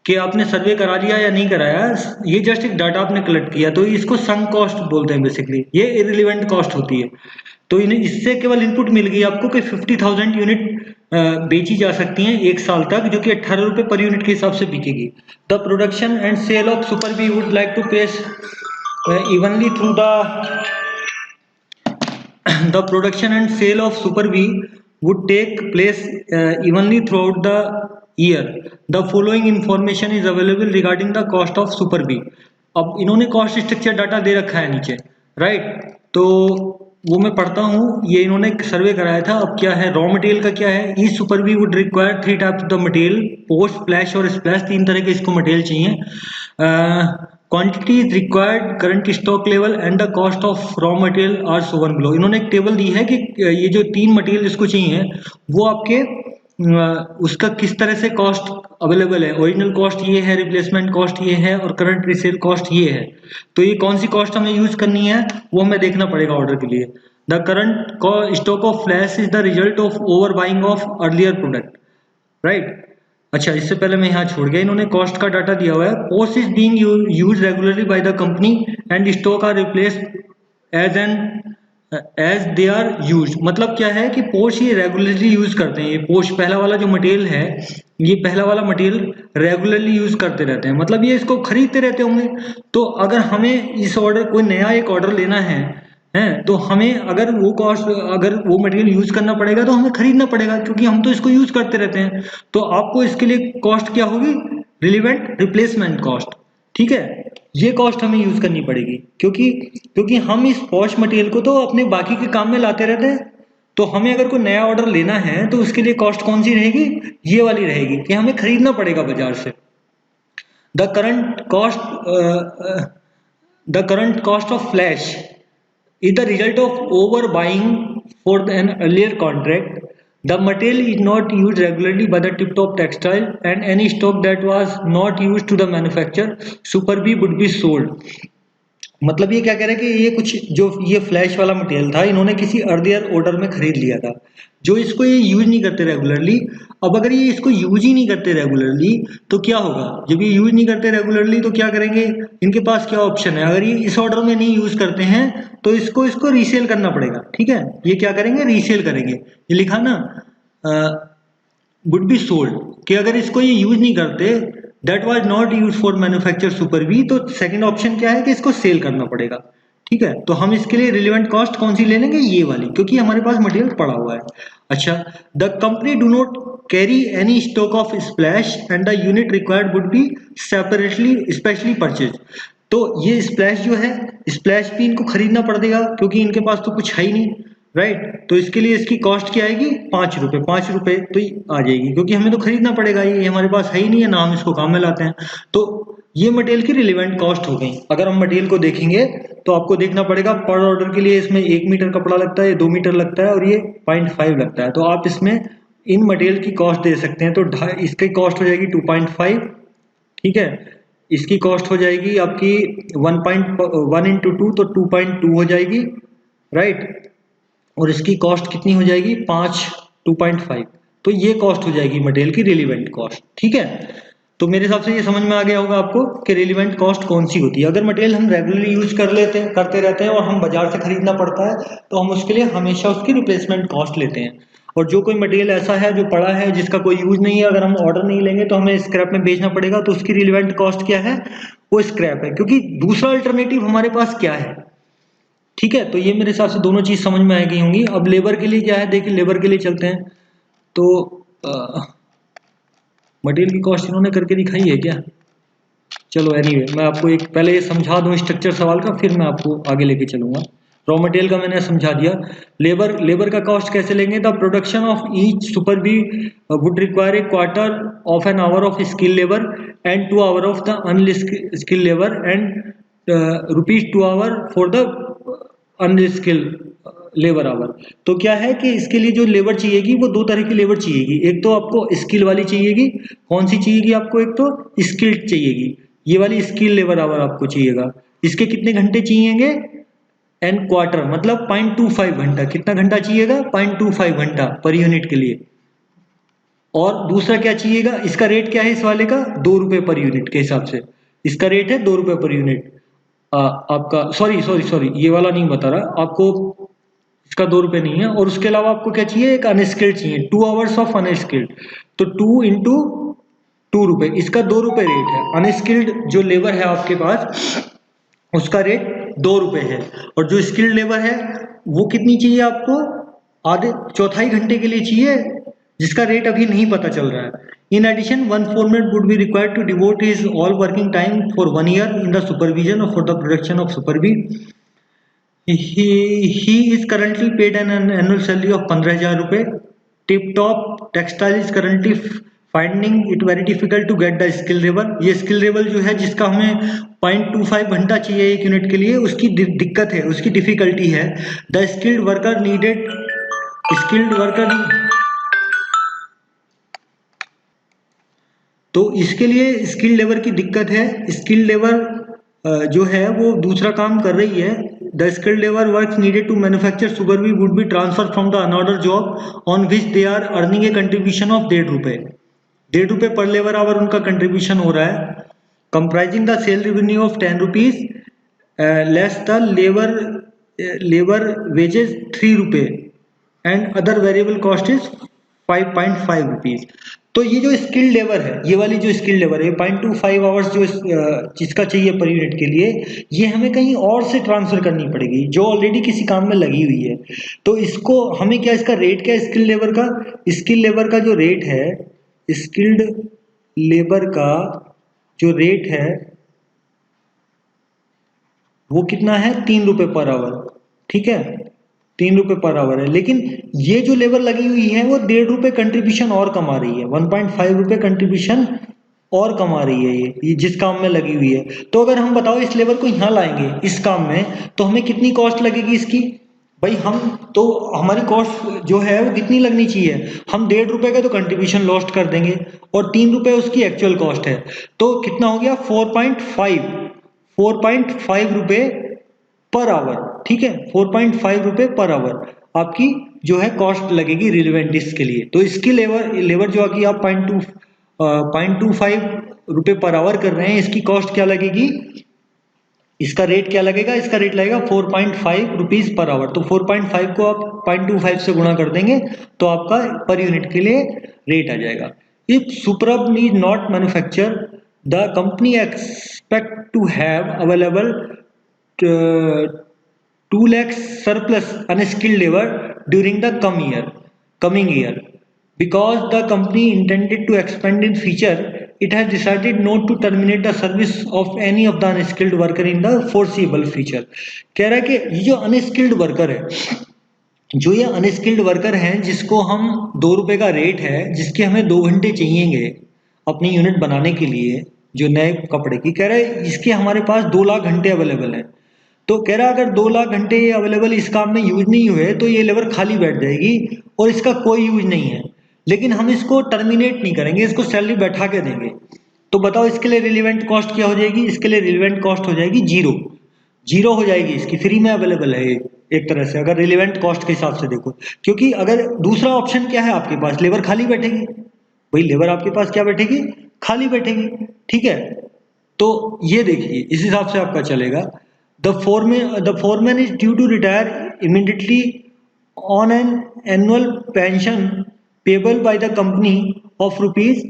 कि आपने सर्वे करा लिया या नहीं कराया। ये जस्ट एक डाटा आपने कलेक्ट किया, तो इसको संक कॉस्ट बोलते हैं। बेसिकली ये इररिलेवेंट कॉस्ट होती है। तो इन्हें इससे केवल इनपुट मिल गई आपको कि 50,000 यूनिट बेची जा सकती हैं 1 साल तक, जो कि 18 रुपए पर यूनिट के हिसाब से बिकेगी। The production and sale of super B would like to place evenly through the production and sale of Super B would take place evenly throughout the year. The following information is available regarding the cost of Super B। अब इन्होंने कॉस्ट स्ट्रक्चर डाटा दे रखा है नीचे, राइट। तो वो मैं पढ़ता हूँ, ये इन्होंने सर्वे कराया था। अब क्या है, रॉ मटेरियल का क्या है। ई super B would require 3 types of the material, post, flash और स्प्लैश। 3 तरह के इसको मटेरियल चाहिए। Quantity is required, current stock level and the cost of raw material are shown below. इन्होंने एक टेबल दी है कि ये जो 3 मटेरियल इसको चाहिए वो आपके उसका किस तरह से कॉस्ट अवेलेबल है। ओरिजिनल कॉस्ट ये है, रिप्लेसमेंट कॉस्ट ये है और करंट रीसेल कॉस्ट ये है। तो ये कौन सी कॉस्ट हमें यूज करनी है वो हमें देखना पड़ेगा ऑर्डर के लिए। The current stock of flash is the result of over buying of earlier product, right. अच्छा, इससे पहले मैं यहाँ छोड़ गया, इन्होंने कॉस्ट का डाटा दिया हुआ है। Post is being used regularly by the company and stock are replace as they are use. मतलब क्या है कि पोस्ट ये रेगुलरली यूज करते हैं। ये पोस्ट पहला वाला जो मटेरियल है, ये पहला वाला मटेरियल रेगुलरली यूज करते रहते हैं, मतलब ये इसको खरीदते रहते होंगे। तो अगर हमें इस ऑर्डर कोई नया एक ऑर्डर लेना है तो हमें अगर वो मटेरियल यूज करना पड़ेगा तो हमें खरीदना पड़ेगा, क्योंकि हम तो इसको यूज करते रहते हैं। तो आपको इसके लिए कॉस्ट क्या होगी, रिलेवेंट रिप्लेसमेंट कॉस्ट, ठीक है। ये कॉस्ट हमें यूज करनी पड़ेगी क्योंकि हम इस पॉश मटेरियल को तो अपने बाकी के काम में लाते रहते हैं। तो हमें अगर कोई नया ऑर्डर लेना है तो उसके लिए कॉस्ट कौन सी रहेगी, ये वाली रहेगी कि हमें खरीदना पड़ेगा बाजार से। The current cost of flash is the result of overbuying for an earlier contract. The material is not used regularly by the Tip Top Textile and any stock that was not used to the manufacture Super B would be sold। मतलब ये क्या कह रहे हैं कि ये कुछ जो ये फ्लैश वाला मटेरियल था, इन्होंने किसी अर्लियर ऑर्डर में खरीद लिया था, जो इसको ये यूज नहीं करते रेगुलरली। अब अगर ये इसको यूज ही नहीं करते रेगुलरली तो क्या होगा, जब ये यूज नहीं करते रेगुलरली तो क्या करेंगे, इनके पास क्या ऑप्शन है। अगर ये इस ऑर्डर में नहीं यूज करते हैं तो इसको रीसेल करना पड़ेगा, ठीक है। ये क्या करेंगे, रीसेल करेंगे। ये लिखा ना वुड बी सोल्ड, कि अगर इसको ये यूज नहीं करते, that was not use for manufacture Super B, तो सेकंड ऑप्शन क्या है कि इसको सेल करना पड़ेगा, ठीक है। तो हम इसके लिए रिलेवेंट कॉस्ट कौन सी ले लेंगे, ये वाली, क्योंकि हमारे पास मटेरियल पड़ा हुआ है। अच्छा, the company do not carry any stock of splash and the unit required would be separately specially purchase. तो ये स्प्लैश जो है, स्प्लैश भी इनको खरीदना पड़ेगा क्योंकि इनके पास तो कुछ है ही नहीं, राइट। तो इसके लिए इसकी कॉस्ट क्या आएगी, 5 रुपए। 5 रुपए तो आ जाएगी क्योंकि हमें तो खरीदना पड़ेगा, ये हमारे पास है ही नहीं है ना, हम इसको काम में लाते हैं। तो ये मटेरियल की रिलेवेंट कॉस्ट हो गई। अगर हम मटेरियल को देखेंगे तो आपको देखना पड़ेगा पर ऑर्डर के लिए इसमें 1 मीटर कपड़ा लगता है, 2 मीटर लगता है और ये 0.5 लगता है। तो आप इसमें इन मटेरियल की कॉस्ट दे सकते हैं। तो इसकी कॉस्ट हो जाएगी 2.5, ठीक है। इसकी कॉस्ट हो जाएगी आपकी 1.1 इंटू 2 तो 2.2 हो जाएगी, राइट। और इसकी कॉस्ट कितनी हो जाएगी, 2.5। तो ये कॉस्ट हो जाएगी मटेरियल की रिलेवेंट कॉस्ट, ठीक है। तो मेरे हिसाब से ये समझ में आ गया होगा आपको कि रिलेवेंट कॉस्ट कौन सी होती है। अगर मटेरियल हम रेगुलरली यूज करते रहते हैं और हम बाजार से खरीदना पड़ता है तो हम उसके लिए हमेशा उसकी रिप्लेसमेंट कॉस्ट लेते हैं। और जो कोई मटेरियल ऐसा है जो पड़ा है जिसका कोई यूज नहीं है, अगर हम ऑर्डर नहीं लेंगे तो हमें स्क्रैप में बेचना पड़ेगा, तो उसकी रिलेवेंट कॉस्ट क्या है, वो स्क्रैप है, क्योंकि दूसरा अल्टरनेटिव हमारे पास क्या है। ठीक है, तो ये मेरे हिसाब से दोनों चीज समझ में आ गई होंगी। अब लेबर के लिए क्या है, देखिए लेबर के लिए चलते हैं। तो मटेरियल की कॉस्ट इन्होंने करके दिखाई है क्या? चलो एनीवे मैं आपको एक पहले ये समझा दूं स्ट्रक्चर सवाल का, फिर मैं आपको आगे लेके चलूंगा। रॉ मटेरियल का मैंने समझा दिया। लेबर का कॉस्ट कैसे लेंगे? The production of each Super B would require a quarter of an hour of skill labour and 2 hour of the unskill labour and ₹2 for the unskill labour hour. तो क्या है कि इसके लिए जो लेबर चाहिएगी वो दो तरह की लेबर चाहिएगी। एक तो आपको स्किल वाली चाहिएगी, कौन सी चाहिएगी आपको? एक तो स्किल्ड चाहिएगी, ये वाली स्किल लेबर आवर आपको चाहिएगा। इसके कितने घंटे चाहिएंगे? एन क्वार्टर, मतलब 0.25 घंटा। कितना घंटा चाहिएगा? 0.25 घंटा पर यूनिट के लिए। और दूसरा क्या चाहिएगा? इसका रेट क्या है इस वाले का? ₹2 पर यूनिट के हिसाब से इसका रेट है ₹2 पर यूनिट। आपका सॉरी ये वाला नहीं बता रहा आपको, इसका ₹2 नहीं है। और उसके अलावा आपको क्या चाहिए? एक अनस्किल्ड चाहिए, 2 आवर्स ऑफ अनस्किल्ड। तो 2 इंटू ₹2, इसका ₹2 रेट है। अनस्किल्ड जो लेबर है आपके पास उसका रेट ₹2 है, और जो स्किल्ड लेबर है वो कितनी चाहिए आपको? आधे चौथाई घंटे के लिए चाहिए, जिसका रेट अभी नहीं पता चल रहा है। In addition one foreman would be required to devote his all working time for 1 year in the supervision for the production of super B. He is currently paid an annual salary of ₹15,000. Tip Top Textile is currently finding it very difficult to get the skill level। ये स्किल लेवल जो है जिसका हमें 0.25 घंटा चाहिए एक यूनिट के लिए, उसकी दिक्कत है, उसकी डिफिकल्टी है। The skilled worker needed skilled worker तो इसके लिए स्किल्ड लेबर की दिक्कत है। स्किल्ड लेबर जो है वो दूसरा काम कर रही है। The skilled labour works needed to manufacture Super B would be transfer from the another job on which they are earning a contribution of ₹1.5। ₹1.5 पर लेबर आवर उनका कंट्रीब्यूशन हो रहा है। Comprising the sale revenue of ₹10 less the labour wages ₹3 and other variable cost is ₹5.5। तो ये जो स्किल्ड लेबर है, ये वाली जो स्किल्ड लेबर है 0.25 आवर्स जो जिसका चाहिए पर यूनिट के लिए, ये हमें कहीं और से ट्रांसफर करनी पड़ेगी जो ऑलरेडी किसी काम में लगी हुई है। तो इसको हमें क्या, इसका रेट क्या है स्किल्ड लेबर का? स्किल्ड लेबर का जो रेट है, स्किल्ड लेबर का जो रेट है वो कितना है? ₹3 पर आवर। ठीक है, ₹3 पर आवर है। लेकिन ये जो लेबर लगी हुई है वो ₹1.5 कंट्रीब्यूशन और कमा रही है, ₹1.5 कंट्रीब्यूशन और कमा रही है ये जिस काम में लगी हुई है। तो अगर हम बताओ इस लेबर को यहाँ लाएंगे इस काम में, तो हमें कितनी कॉस्ट लगेगी इसकी? भाई हम तो हमारी कॉस्ट जो है वो कितनी लगनी चाहिए? हम ₹1.5 का तो कंट्रीब्यूशन लॉस्ट कर देंगे और ₹3 उसकी एक्चुअल कॉस्ट है। तो कितना हो गया? 4.5 रुपए पर आवर। ठीक है, ₹4.5 पर आवर आपकी जो है कॉस्ट लगेगी रिलेवेंट इसके लिए। तो इसकी लेबर जो आगे आप 0.25 पर आवर कर रहे हैं, इसकी कॉस्ट क्या लगेगी? इसका रेट क्या लगेगा? इसका रेट लगेगा ₹4.5 पर आवर। तो 4.5 को आप 0.25 से गुणा कर देंगे तो आपका पर यूनिट के लिए रेट आ जाएगा। If superb need not manufacture, the company expect to have available 2 lakh surplus unskilled labor during the coming year. Because the company intended to expand in future, it has decided not to terminate the service of any of the unskilled worker in the foreseeable future। कह रहा है कि ये जो अनस्किल्ड वर्कर है, जो ये अनस्किल्ड वर्कर हैं जिसको हम ₹2 का रेट है, जिसके हमें 2 घंटे चाहिएंगे अपनी यूनिट बनाने के लिए जो नए कपड़े की, कह रहा है इसके हमारे पास 2 लाख घंटे अवेलेबल हैं। तो कह रहा है अगर 2 लाख घंटे ये अवेलेबल इस काम में यूज नहीं हुए तो ये लेबर खाली बैठ जाएगी और इसका कोई यूज नहीं है। लेकिन हम इसको टर्मिनेट नहीं करेंगे, इसको सैलरी बैठा के देंगे। तो बताओ इसके लिए रिलेवेंट कॉस्ट क्या हो जाएगी? इसके लिए रिलेवेंट कॉस्ट हो जाएगी जीरो हो जाएगी, इसकी फ्री में अवेलेबल है एक तरह से, अगर रिलेवेंट कॉस्ट के हिसाब से देखो। क्योंकि अगर दूसरा ऑप्शन क्या है आपके पास, लेबर खाली बैठेगी। भाई लेबर आपके पास क्या बैठेगी? खाली बैठेगी। ठीक है, तो ये देखिए इस हिसाब से आपका चलेगा। The foreman is due to retire immediately on an annual pension payable by the company of rupees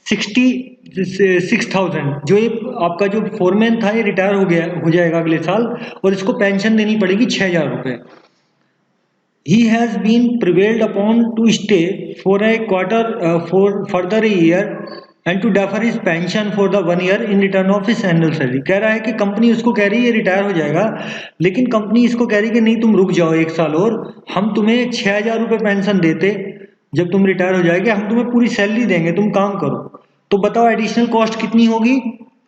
66,000। जो ये आपका जो फोरमैन था ये रिटायर हो जाएगा अगले साल और इसको पेंशन देनी पड़ेगी 6,000 रुपये। He has been prevailed upon to stay for a quarter for further a year and to defer his pension for the 1 year in return of his annual salary। कह रहा है कि कंपनी उसको कह रही है रिटायर हो जाएगा, लेकिन कंपनी इसको कह रही है कि नहीं तुम रुक जाओ 1 साल और, हम तुम्हें 6,000 रुपये पेंशन देते, जब तुम रिटायर हो जाएंगे हम तुम्हें पूरी सैलरी देंगे, तुम काम करो। तो बताओ एडिशनल कॉस्ट कितनी होगी?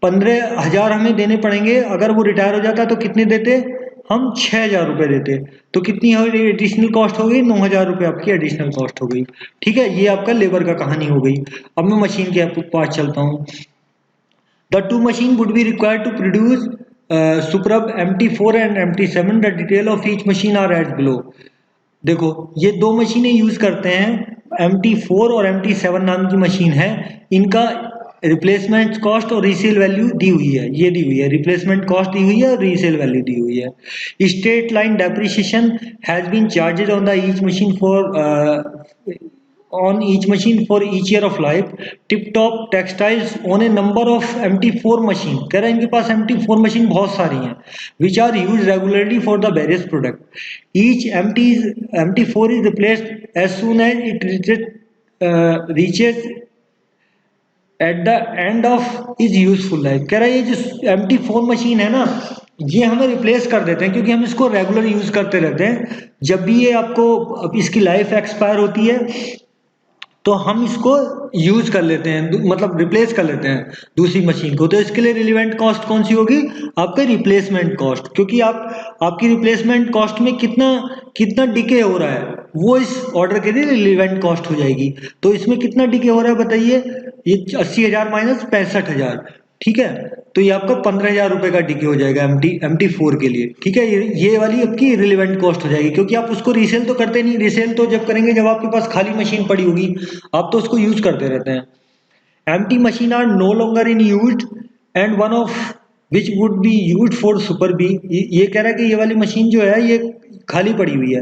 15,000 हमें देने पड़ेंगे। अगर वो रिटायर हो जाता तो कितने देते? हम 6,000 रुपये देते। तो कितनी एडिशनल कॉस्ट हो गई? 9,000 रुपये आपकी एडिशनल कॉस्ट हो गई। ठीक है, ये आपका लेबर का कहानी हो गई। अब मैं मशीन के पास चलता हूँ। The two machine would be required to produce superb MT4 and MT7। The detail of each machine are as below. देखो ये दो मशीनें यूज करते हैं, MT4 और MT7 नाम की मशीन है। इनका रिप्लेसमेंट कॉस्ट और रीसेल वैल्यू दी हुई है, ये दी हुई है, रिप्लेसमेंट कॉस्ट दी हुई है और रीसेल वैल्यू दी हुई है। Straight line depreciation has been charged on the each machine for on each machine for each year of life। Tip Top Textiles on a number of MT4 machine। कह रहा है इनके पास MT4 मशीन बहुत सारी हैं which are used regularly for the various product। each MT4 is replaced as soon as it reaches at the end of is useful life। कह रहा है ये जो MT4 मशीन है ना, ये हमें रिप्लेस कर देते हैं क्योंकि हम इसको रेगुलर यूज करते रहते हैं। जब भी ये आपको अब इसकी लाइफ एक्सपायर होती है तो हम इसको यूज कर लेते हैं, मतलब रिप्लेस कर लेते हैं दूसरी मशीन को। तो इसके लिए रिलेवेंट कॉस्ट कौन सी होगी? आपका रिप्लेसमेंट कॉस्ट, क्योंकि आपकी रिप्लेसमेंट कॉस्ट में कितना कितना डिके हो रहा है वो इस ऑर्डर के लिए रिलेवेंट कॉस्ट हो जाएगी। तो इसमें कितना डिके हो रहा है बताइए? ये 80,000 माइनस 65,000। ठीक है, तो ये आपका 15,000 रुपये का डिके हो जाएगा MT4 के लिए। ठीक है, ये वाली आपकी रिलेवेंट कॉस्ट हो जाएगी, क्योंकि आप उसको रीसेल तो करते नहीं। रीसेल तो जब करेंगे जब आपके पास खाली मशीन पड़ी होगी, आप तो उसको यूज करते रहते हैं। Empty machine are no longer in used and one of which would be used for Super B. ये कह रहा है कि ये वाली मशीन जो है ये खाली पड़ी हुई है,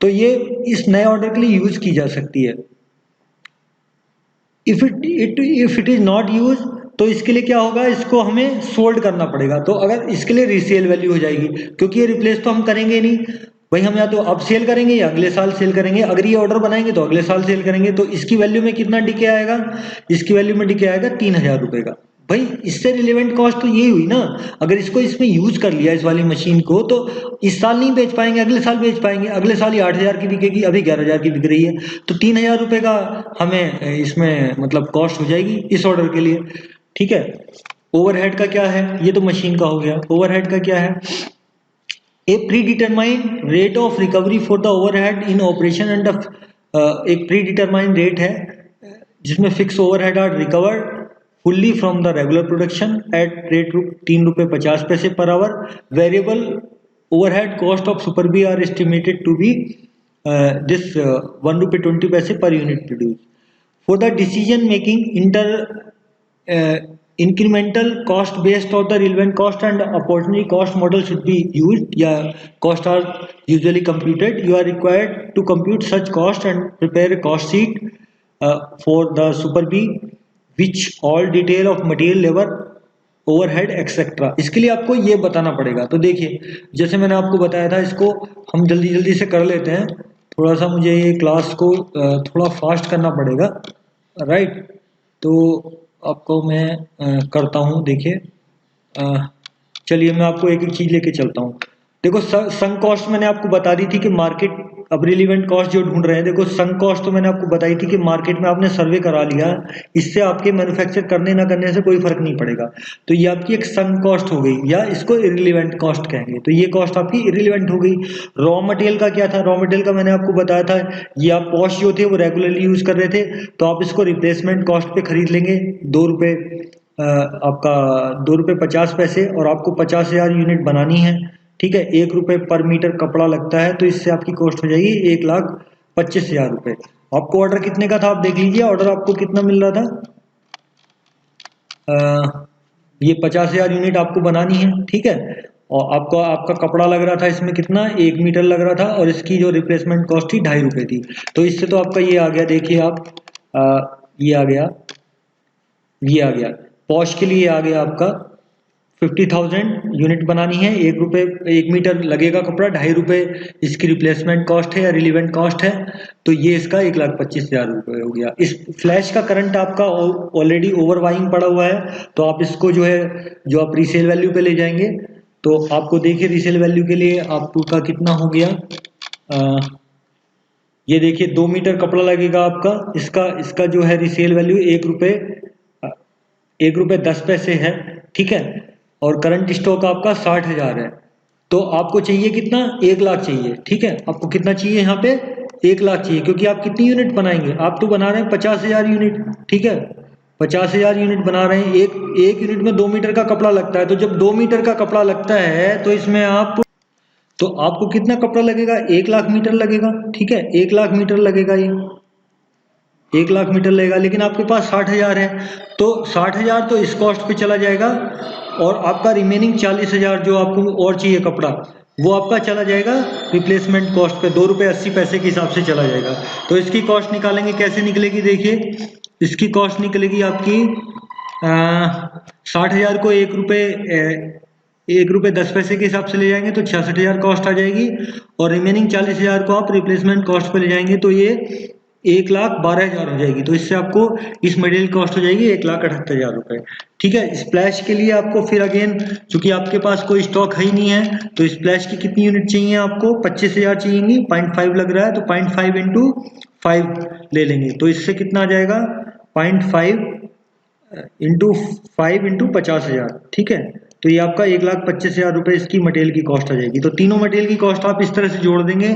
तो ये इस नए ऑर्डर के लिए यूज की जा सकती है। If it is not use, तो इसके लिए क्या होगा? इसको हमें सोल्ड करना पड़ेगा। तो अगर इसके लिए रीसेल वैल्यू हो जाएगी, क्योंकि ये रिप्लेस तो हम करेंगे नहीं भाई, हम या तो अब सेल करेंगे या अगले साल सेल करेंगे। अगर ये ऑर्डर बनाएंगे तो अगले साल सेल करेंगे। तो इसकी वैल्यू में कितना डिके आएगा? इसकी वैल्यू में डिके आएगा 3,000 रुपये का। भाई इससे रिलेवेंट कॉस्ट तो यही हुई ना। अगर इसको इसमें यूज कर लिया इस वाली मशीन को, तो इस साल नहीं बेच पाएंगे, अगले साल बेच पाएंगे। अगले साल ये 8,000 की बिकेगी, अभी 11,000 की बिक रही है, तो 3,000 रुपये का हमें इसमें मतलब कॉस्ट हो जाएगी इस ऑर्डर के लिए। ठीक है, ओवरहेड का क्या है? ये तो मशीन का हो गया। ओवरहेड का क्या है? A pre determined rate of recovery for the overhead in operation and एक प्री डिटरमाइंड रेट है जिसमें fix overhead are recovered fully from the regular production at rate ₹3.50 per hour. Variable overhead cost of super B are estimated to be this ₹1.20 per unit produced। For the decision making incremental cost based on the relevant cost and opportunity cost model should be used। Yeah, cost are usually computed। You are required to compute such cost and prepare a cost sheet for the super B which all detail of material labor overhead etcetera. इसके लिए आपको ये बताना पड़ेगा। तो देखिए जैसे मैंने आपको बताया था, इसको हम जल्दी जल्दी से कर लेते हैं। थोड़ा सा मुझे ये क्लास को थोड़ा फास्ट करना पड़ेगा, राइट। तो आपको मैं करता हूँ। देखिए चलिए मैं आपको एक एक चीज़ लेके चलता हूँ। देखो संक कॉस्ट मैंने आपको बता दी थी कि मार्केट, अब रिलीवेंट कॉस्ट जो ढूंढ रहे हैं, देखो संक कॉस्ट तो मैंने आपको बताई थी कि मार्केट में आपने सर्वे करा लिया, इससे आपके मैन्युफैक्चर करने ना करने से कोई फर्क नहीं पड़ेगा। तो ये आपकी एक संक कॉस्ट हो गई, या इसको इररिलेवेंट कॉस्ट कहेंगे। तो ये कॉस्ट आपकी इररिलेवेंट हो गई। रॉ मटेरियल का क्या था? रॉ मटेरियल का मैंने आपको बताया था, ये आप पॉश जो थे वो रेगुलरली यूज कर रहे थे, तो आप इसको रिप्लेसमेंट कॉस्ट पे खरीद लेंगे। आपका ₹2.50, और आपको 50,000 यूनिट बनानी है। ठीक है, ₹1 पर मीटर कपड़ा लगता है, तो इससे आपकी कॉस्ट हो जाएगी ₹1,25,000। आपको ऑर्डर कितने का था आप देख लीजिए। ऑर्डर आपको कितना मिल रहा था? ये 50,000 यूनिट आपको बनानी है। ठीक है, और आपका आपका कपड़ा लग रहा था इसमें कितना, 1 मीटर लग रहा था, और इसकी जो रिप्लेसमेंट कॉस्ट थी 2.5 रुपये थी। तो इससे तो आपका ये आ गया, देखिए आप, ये आ गया, ये आ गया, पॉश के लिए आ गया आपका 50,000 यूनिट बनानी है, 1 रुपये 1 मीटर लगेगा कपड़ा, 2.5 रुपये इसकी रिप्लेसमेंट कॉस्ट है या रिलीवेंट कॉस्ट है। तो ये इसका 1,25,000 रुपये हो गया। इस फ्लैश का करंट आपका ऑलरेडी ओवर बाइंग पड़ा हुआ है, तो आप इसको जो है, जो आप रीसेल वैल्यू पे ले जाएंगे, तो आपको देखिए रीसेल वैल्यू के लिए आपका कितना हो गया, ये देखिए 2 मीटर कपड़ा लगेगा आपका, इसका इसका जो है रीसेल वैल्यू 1 रुपये 10 पैसे है, ठीक है। और करंट स्टॉक आपका 60,000 है। तो आपको चाहिए कितना, 1 लाख चाहिए, ठीक है। आपको कितना चाहिए यहाँ पे, 1 लाख चाहिए, क्योंकि आप कितनी यूनिट बनाएंगे, आप तो बना रहे हैं 50,000 यूनिट, ठीक है। 50,000 यूनिट बना रहे हैं, एक एक यूनिट में 2 मीटर का कपड़ा लगता है। तो जब 2 मीटर का कपड़ा लगता है तो इसमें आप, तो आपको कितना कपड़ा लगेगा, 1 लाख मीटर लगेगा, ठीक है। 1 लाख मीटर लगेगा, ये 1 लाख मीटर लगेगा, लेकिन आपके पास 60,000 है, तो 60,000 तो इस कॉस्ट पे चला जाएगा, और आपका रिमेनिंग 40,000 जो आपको और चाहिए कपड़ा, वो आपका चला जाएगा रिप्लेसमेंट कॉस्ट पे, 2 रुपये 80 पैसे के हिसाब से चला जाएगा। तो इसकी कॉस्ट निकालेंगे, कैसे निकलेगी, देखिए इसकी कॉस्ट निकलेगी आपकी 60,000 को 1 रुपये 10 पैसे के हिसाब से ले जाएंगे तो 66,000 कॉस्ट आ जाएगी, और रिमेनिंग 40,000 को आप रिप्लेसमेंट कॉस्ट पे ले जाएंगे तो ये 1,12,000 हो जाएगी। तो इससे आपको इस मटेरियल कॉस्ट हो जाएगी 1,78,000 रुपये, ठीक है। स्प्लैश के लिए आपको फिर अगेन, चूंकि आपके पास कोई स्टॉक है ही नहीं है, तो स्प्लैश की कितनी यूनिट चाहिए आपको, 25,000 चाहिए, 0.5 लग रहा है, तो 0.5 इंटू 5 ले लेंगे, तो इससे कितना आ जाएगा, 0.5 इंटू 5 इंटू 50,000, ठीक है। तो ये आपका 1,25,000 रुपये इसकी मटेरियल की कॉस्ट आ जाएगी। तो तीनों मटेरियल की कॉस्ट आप इस तरह से जोड़ देंगे,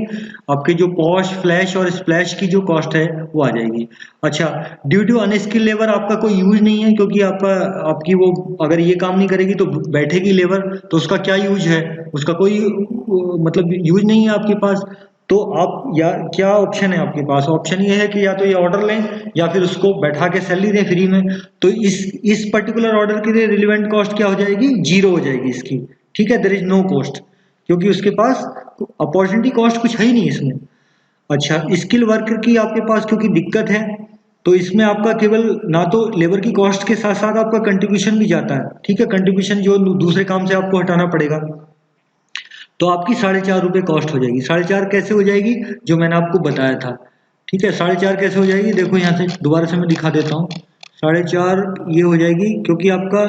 आपकी जो पॉश, फ्लैश और स्प्लैश की जो कॉस्ट है वो आ जाएगी। अच्छा, ड्यू टू अनस्किल्ड लेबर आपका कोई यूज नहीं है, क्योंकि आपका आपकी वो अगर ये काम नहीं करेगी तो बैठेगी लेबर, तो उसका क्या यूज है, उसका कोई मतलब यूज नहीं है आपके पास। तो आप या क्या ऑप्शन है आपके पास, ऑप्शन ये है कि या तो ये ऑर्डर लें या फिर उसको बैठा के सैलरी दें फ्री में। तो इस पर्टिकुलर ऑर्डर के लिए रिलेवेंट कॉस्ट क्या हो जाएगी, 0 हो जाएगी इसकी, ठीक है। देयर इज नो कॉस्ट, क्योंकि उसके पास अपॉर्चुनिटी कॉस्ट कुछ है ही नहीं इसमें। अच्छा, स्किल वर्कर की आपके पास क्योंकि दिक्कत है, तो इसमें आपका केवल ना तो लेबर की कॉस्ट के साथ साथ आपका कंट्रीब्यूशन भी जाता है, ठीक है। कंट्रीब्यूशन जो दूसरे काम से आपको हटाना पड़ेगा, तो आपकी 4.5 रुपये कॉस्ट हो जाएगी। 4.5 कैसे हो जाएगी, जो मैंने आपको बताया था, ठीक है। 4.5 कैसे हो जाएगी, देखो यहाँ से दोबारा से मैं दिखा देता हूँ। 4.5 ये हो जाएगी क्योंकि आपका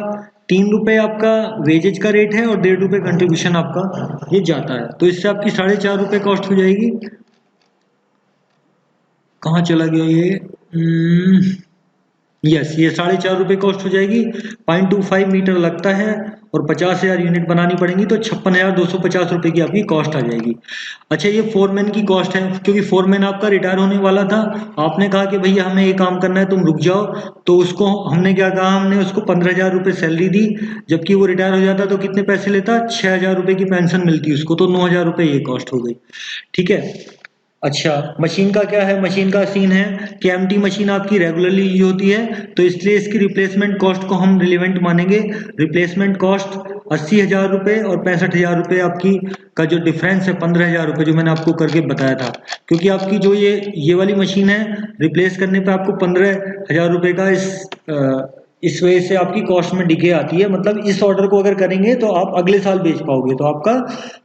3 रुपये आपका वेजेज का रेट है और 1.5 रुपये कंट्रीब्यूशन आपका ये जाता है, तो इससे आपकी 4.5 रुपये कॉस्ट हो जाएगी। कहाँ चला गया ये, यस, ये 4.5 रुपये कॉस्ट हो जाएगी। 0.25 मीटर लगता है और 50,000 यूनिट बनानी पड़ेंगी, तो 56,250 रुपये की आपकी कॉस्ट आ जाएगी। अच्छा, ये फोरमैन की कॉस्ट है, क्योंकि फोरमैन आपका रिटायर होने वाला था, आपने कहा कि भैया हमें ये काम करना है, तुम रुक जाओ, तो उसको हमने क्या कहा, हमने उसको 15,000 रुपये सैलरी दी, जबकि वो रिटायर हो जाता तो कितने पैसे लेता, 6,000 रुपये की पेंशन मिलती उसको, तो 9,000 रुपये ये कॉस्ट हो गई, ठीक है। अच्छा, मशीन का क्या है, मशीन का सीन है कि एमटी मशीन आपकी रेगुलरली यूज होती है, तो इसलिए इसकी रिप्लेसमेंट कॉस्ट को हम रिलेवेंट मानेंगे। रिप्लेसमेंट कॉस्ट 80,000 रुपये और 65,000 रुपये आपकी का जो डिफरेंस है 15,000 रुपये, जो मैंने आपको करके बताया था, क्योंकि आपकी जो ये वाली मशीन है, रिप्लेस करने पे आपको 15,000 रुपये का इस वजह से आपकी कॉस्ट में डिके आती है। मतलब इस ऑर्डर को अगर करेंगे तो आप अगले साल बेच पाओगे, तो आपका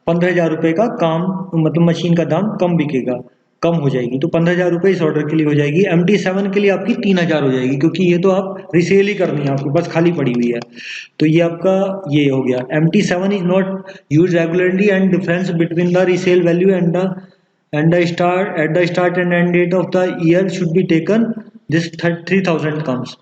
15,000 रुपये का काम, मतलब मशीन का दाम कम बिकेगा, कम हो जाएगी। तो 15,000 रुपये इस ऑर्डर के लिए हो जाएगी। MT7 के लिए आपकी 3,000 हो जाएगी, क्योंकि ये तो आप रिसेल ही करनी है, आपके पास खाली पड़ी हुई है। तो ये आपका ये हो गया। MT7 is not use regularly and difference between the resale value and the start and end date of the year should be taken this 3,000 comes.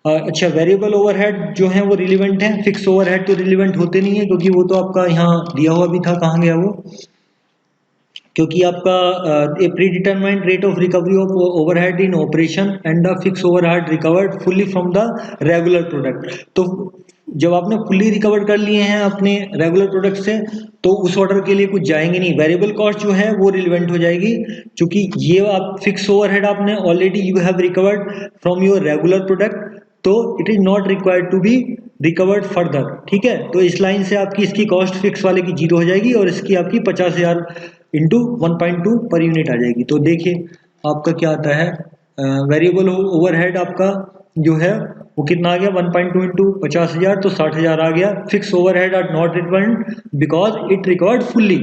अच्छा, वेरिएबल ओवरहेड जो है वो रिलीवेंट है, फिक्स ओवरहेड तो रिलीवेंट होते नहीं है, क्योंकि वो तो आपका यहाँ दिया हुआ भी था, कहाँ गया वो, क्योंकि आपका a pre determined rate of recovery of overhead in operation and the fix overhead recovered fully from the regular product. तो जब आपने फुल्ली रिकवर कर लिए हैं अपने रेगुलर प्रोडक्ट से, तो उस ऑर्डर के लिए कुछ जाएंगे नहीं, वेरिएबल कॉस्ट जो है वो रिलेवेंट हो जाएगी, क्योंकि ये आप फिक्स ओवरहेड आपने already you have recovered from your regular product, तो it is not required to be recovered further, ठीक है। तो इस लाइन से आपकी इसकी कॉस्ट फिक्स वाले की 0 हो जाएगी और इसकी आपकी 50,000 इंटू 1.2 पर यूनिट आ जाएगी। तो देखिए आपका क्या आता है, वेरिएबल ओवरहेड आपका जो है वो कितना आ गया, 1.2 इंटू 50,000 तो 60,000 आ गया। Fix overhead are not returned because it recovered fully,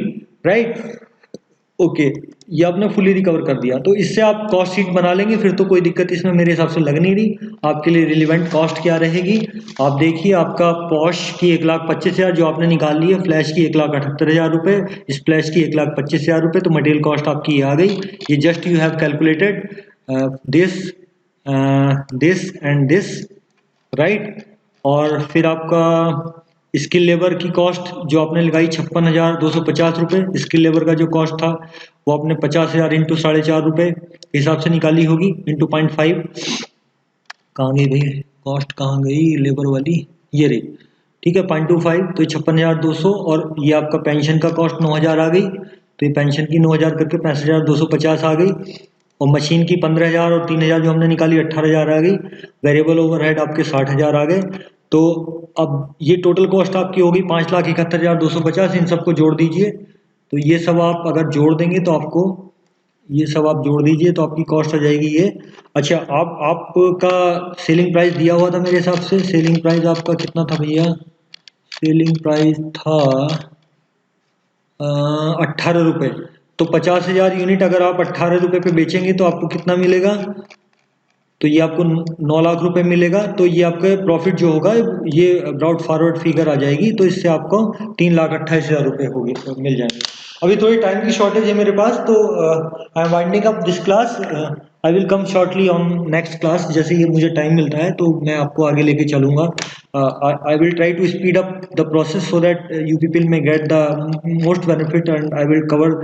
right, okay, ये आपने फुली रिकवर कर दिया। तो इससे आप कॉस्ट शीट बना लेंगे, फिर तो कोई दिक्कत इसमें मेरे हिसाब से लग नहीं रही। आपके लिए रिलेवेंट कॉस्ट क्या रहेगी, आप देखिए, आपका पॉश की 1,25,000 जो आपने निकाल ली है, फ्लैश की 1,78,000 रुपये, स्प्लैश की 1,25,000 रुपये, तो मटेरियल कॉस्ट आपकी ये आ गई। ये just you have calculated this this and this, right. और फिर आपका स्किल लेबर की कॉस्ट जो आपने लगाई 56,250 रुपये, स्किल लेबर का जो कॉस्ट था वो आपने 50,000 इंटू 4.5 रुपये हिसाब से निकाली होगी, इंटू 0.5। कहाँ गई भाई कॉस्ट, कहाँ गई लेबर वाली, ये रही, ठीक है, 0.25, तो 56,200। और ये आपका पेंशन का कॉस्ट 9,000 आ गई, तो ये पेंशन की 9,000 करके 65,250 आ गई। और मशीन की 15,000 और 3,000 जो हमने निकाली 18,000 आ गई। वेरिएबल ओवरहेड आपके 60,000 आ गए। तो अब ये टोटल कॉस्ट आपकी होगी 5,71,250, इन सबको जोड़ दीजिए। तो ये सब आप अगर जोड़ देंगे तो आपको, ये सब आप जोड़ दीजिए तो आपकी कॉस्ट आ जाएगी ये। अच्छा, आपका सेलिंग प्राइस दिया हुआ था मेरे हिसाब से, सेलिंग प्राइस आपका कितना था भैया, सेलिंग प्राइस था 18 रुपये। तो 50,000 यूनिट अगर आप 18 रुपये पे बेचेंगे तो आपको कितना मिलेगा, तो ये आपको 9 लाख रुपए मिलेगा। तो ये आपका प्रॉफिट जो होगा ये ब्रॉड फॉरवर्ड फिगर आ जाएगी। तो इससे आपको 3,28,000 रुपये होगी, तो मिल जाएंगे। अभी थोड़ी टाइम की शॉर्टेज है मेरे पास, तो I am winding up this class. I will come shortly on next class, जैसे ये मुझे टाइम मिलता है तो मैं आपको आगे लेके चलूँगा। I will try to speed up the process so that you people may get the most benefit, and I will cover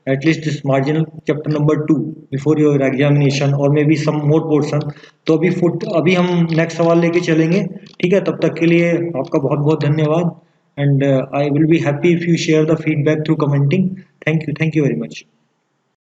at least this marginal chapter number 2 before your examination or maybe some more portion। तो अभी हम नेक्स्ट सवाल लेके चलेंगे, ठीक है। तब तक के लिए आपका बहुत बहुत धन्यवाद, and I will be happy if you share the feedback through commenting. Thank you very much.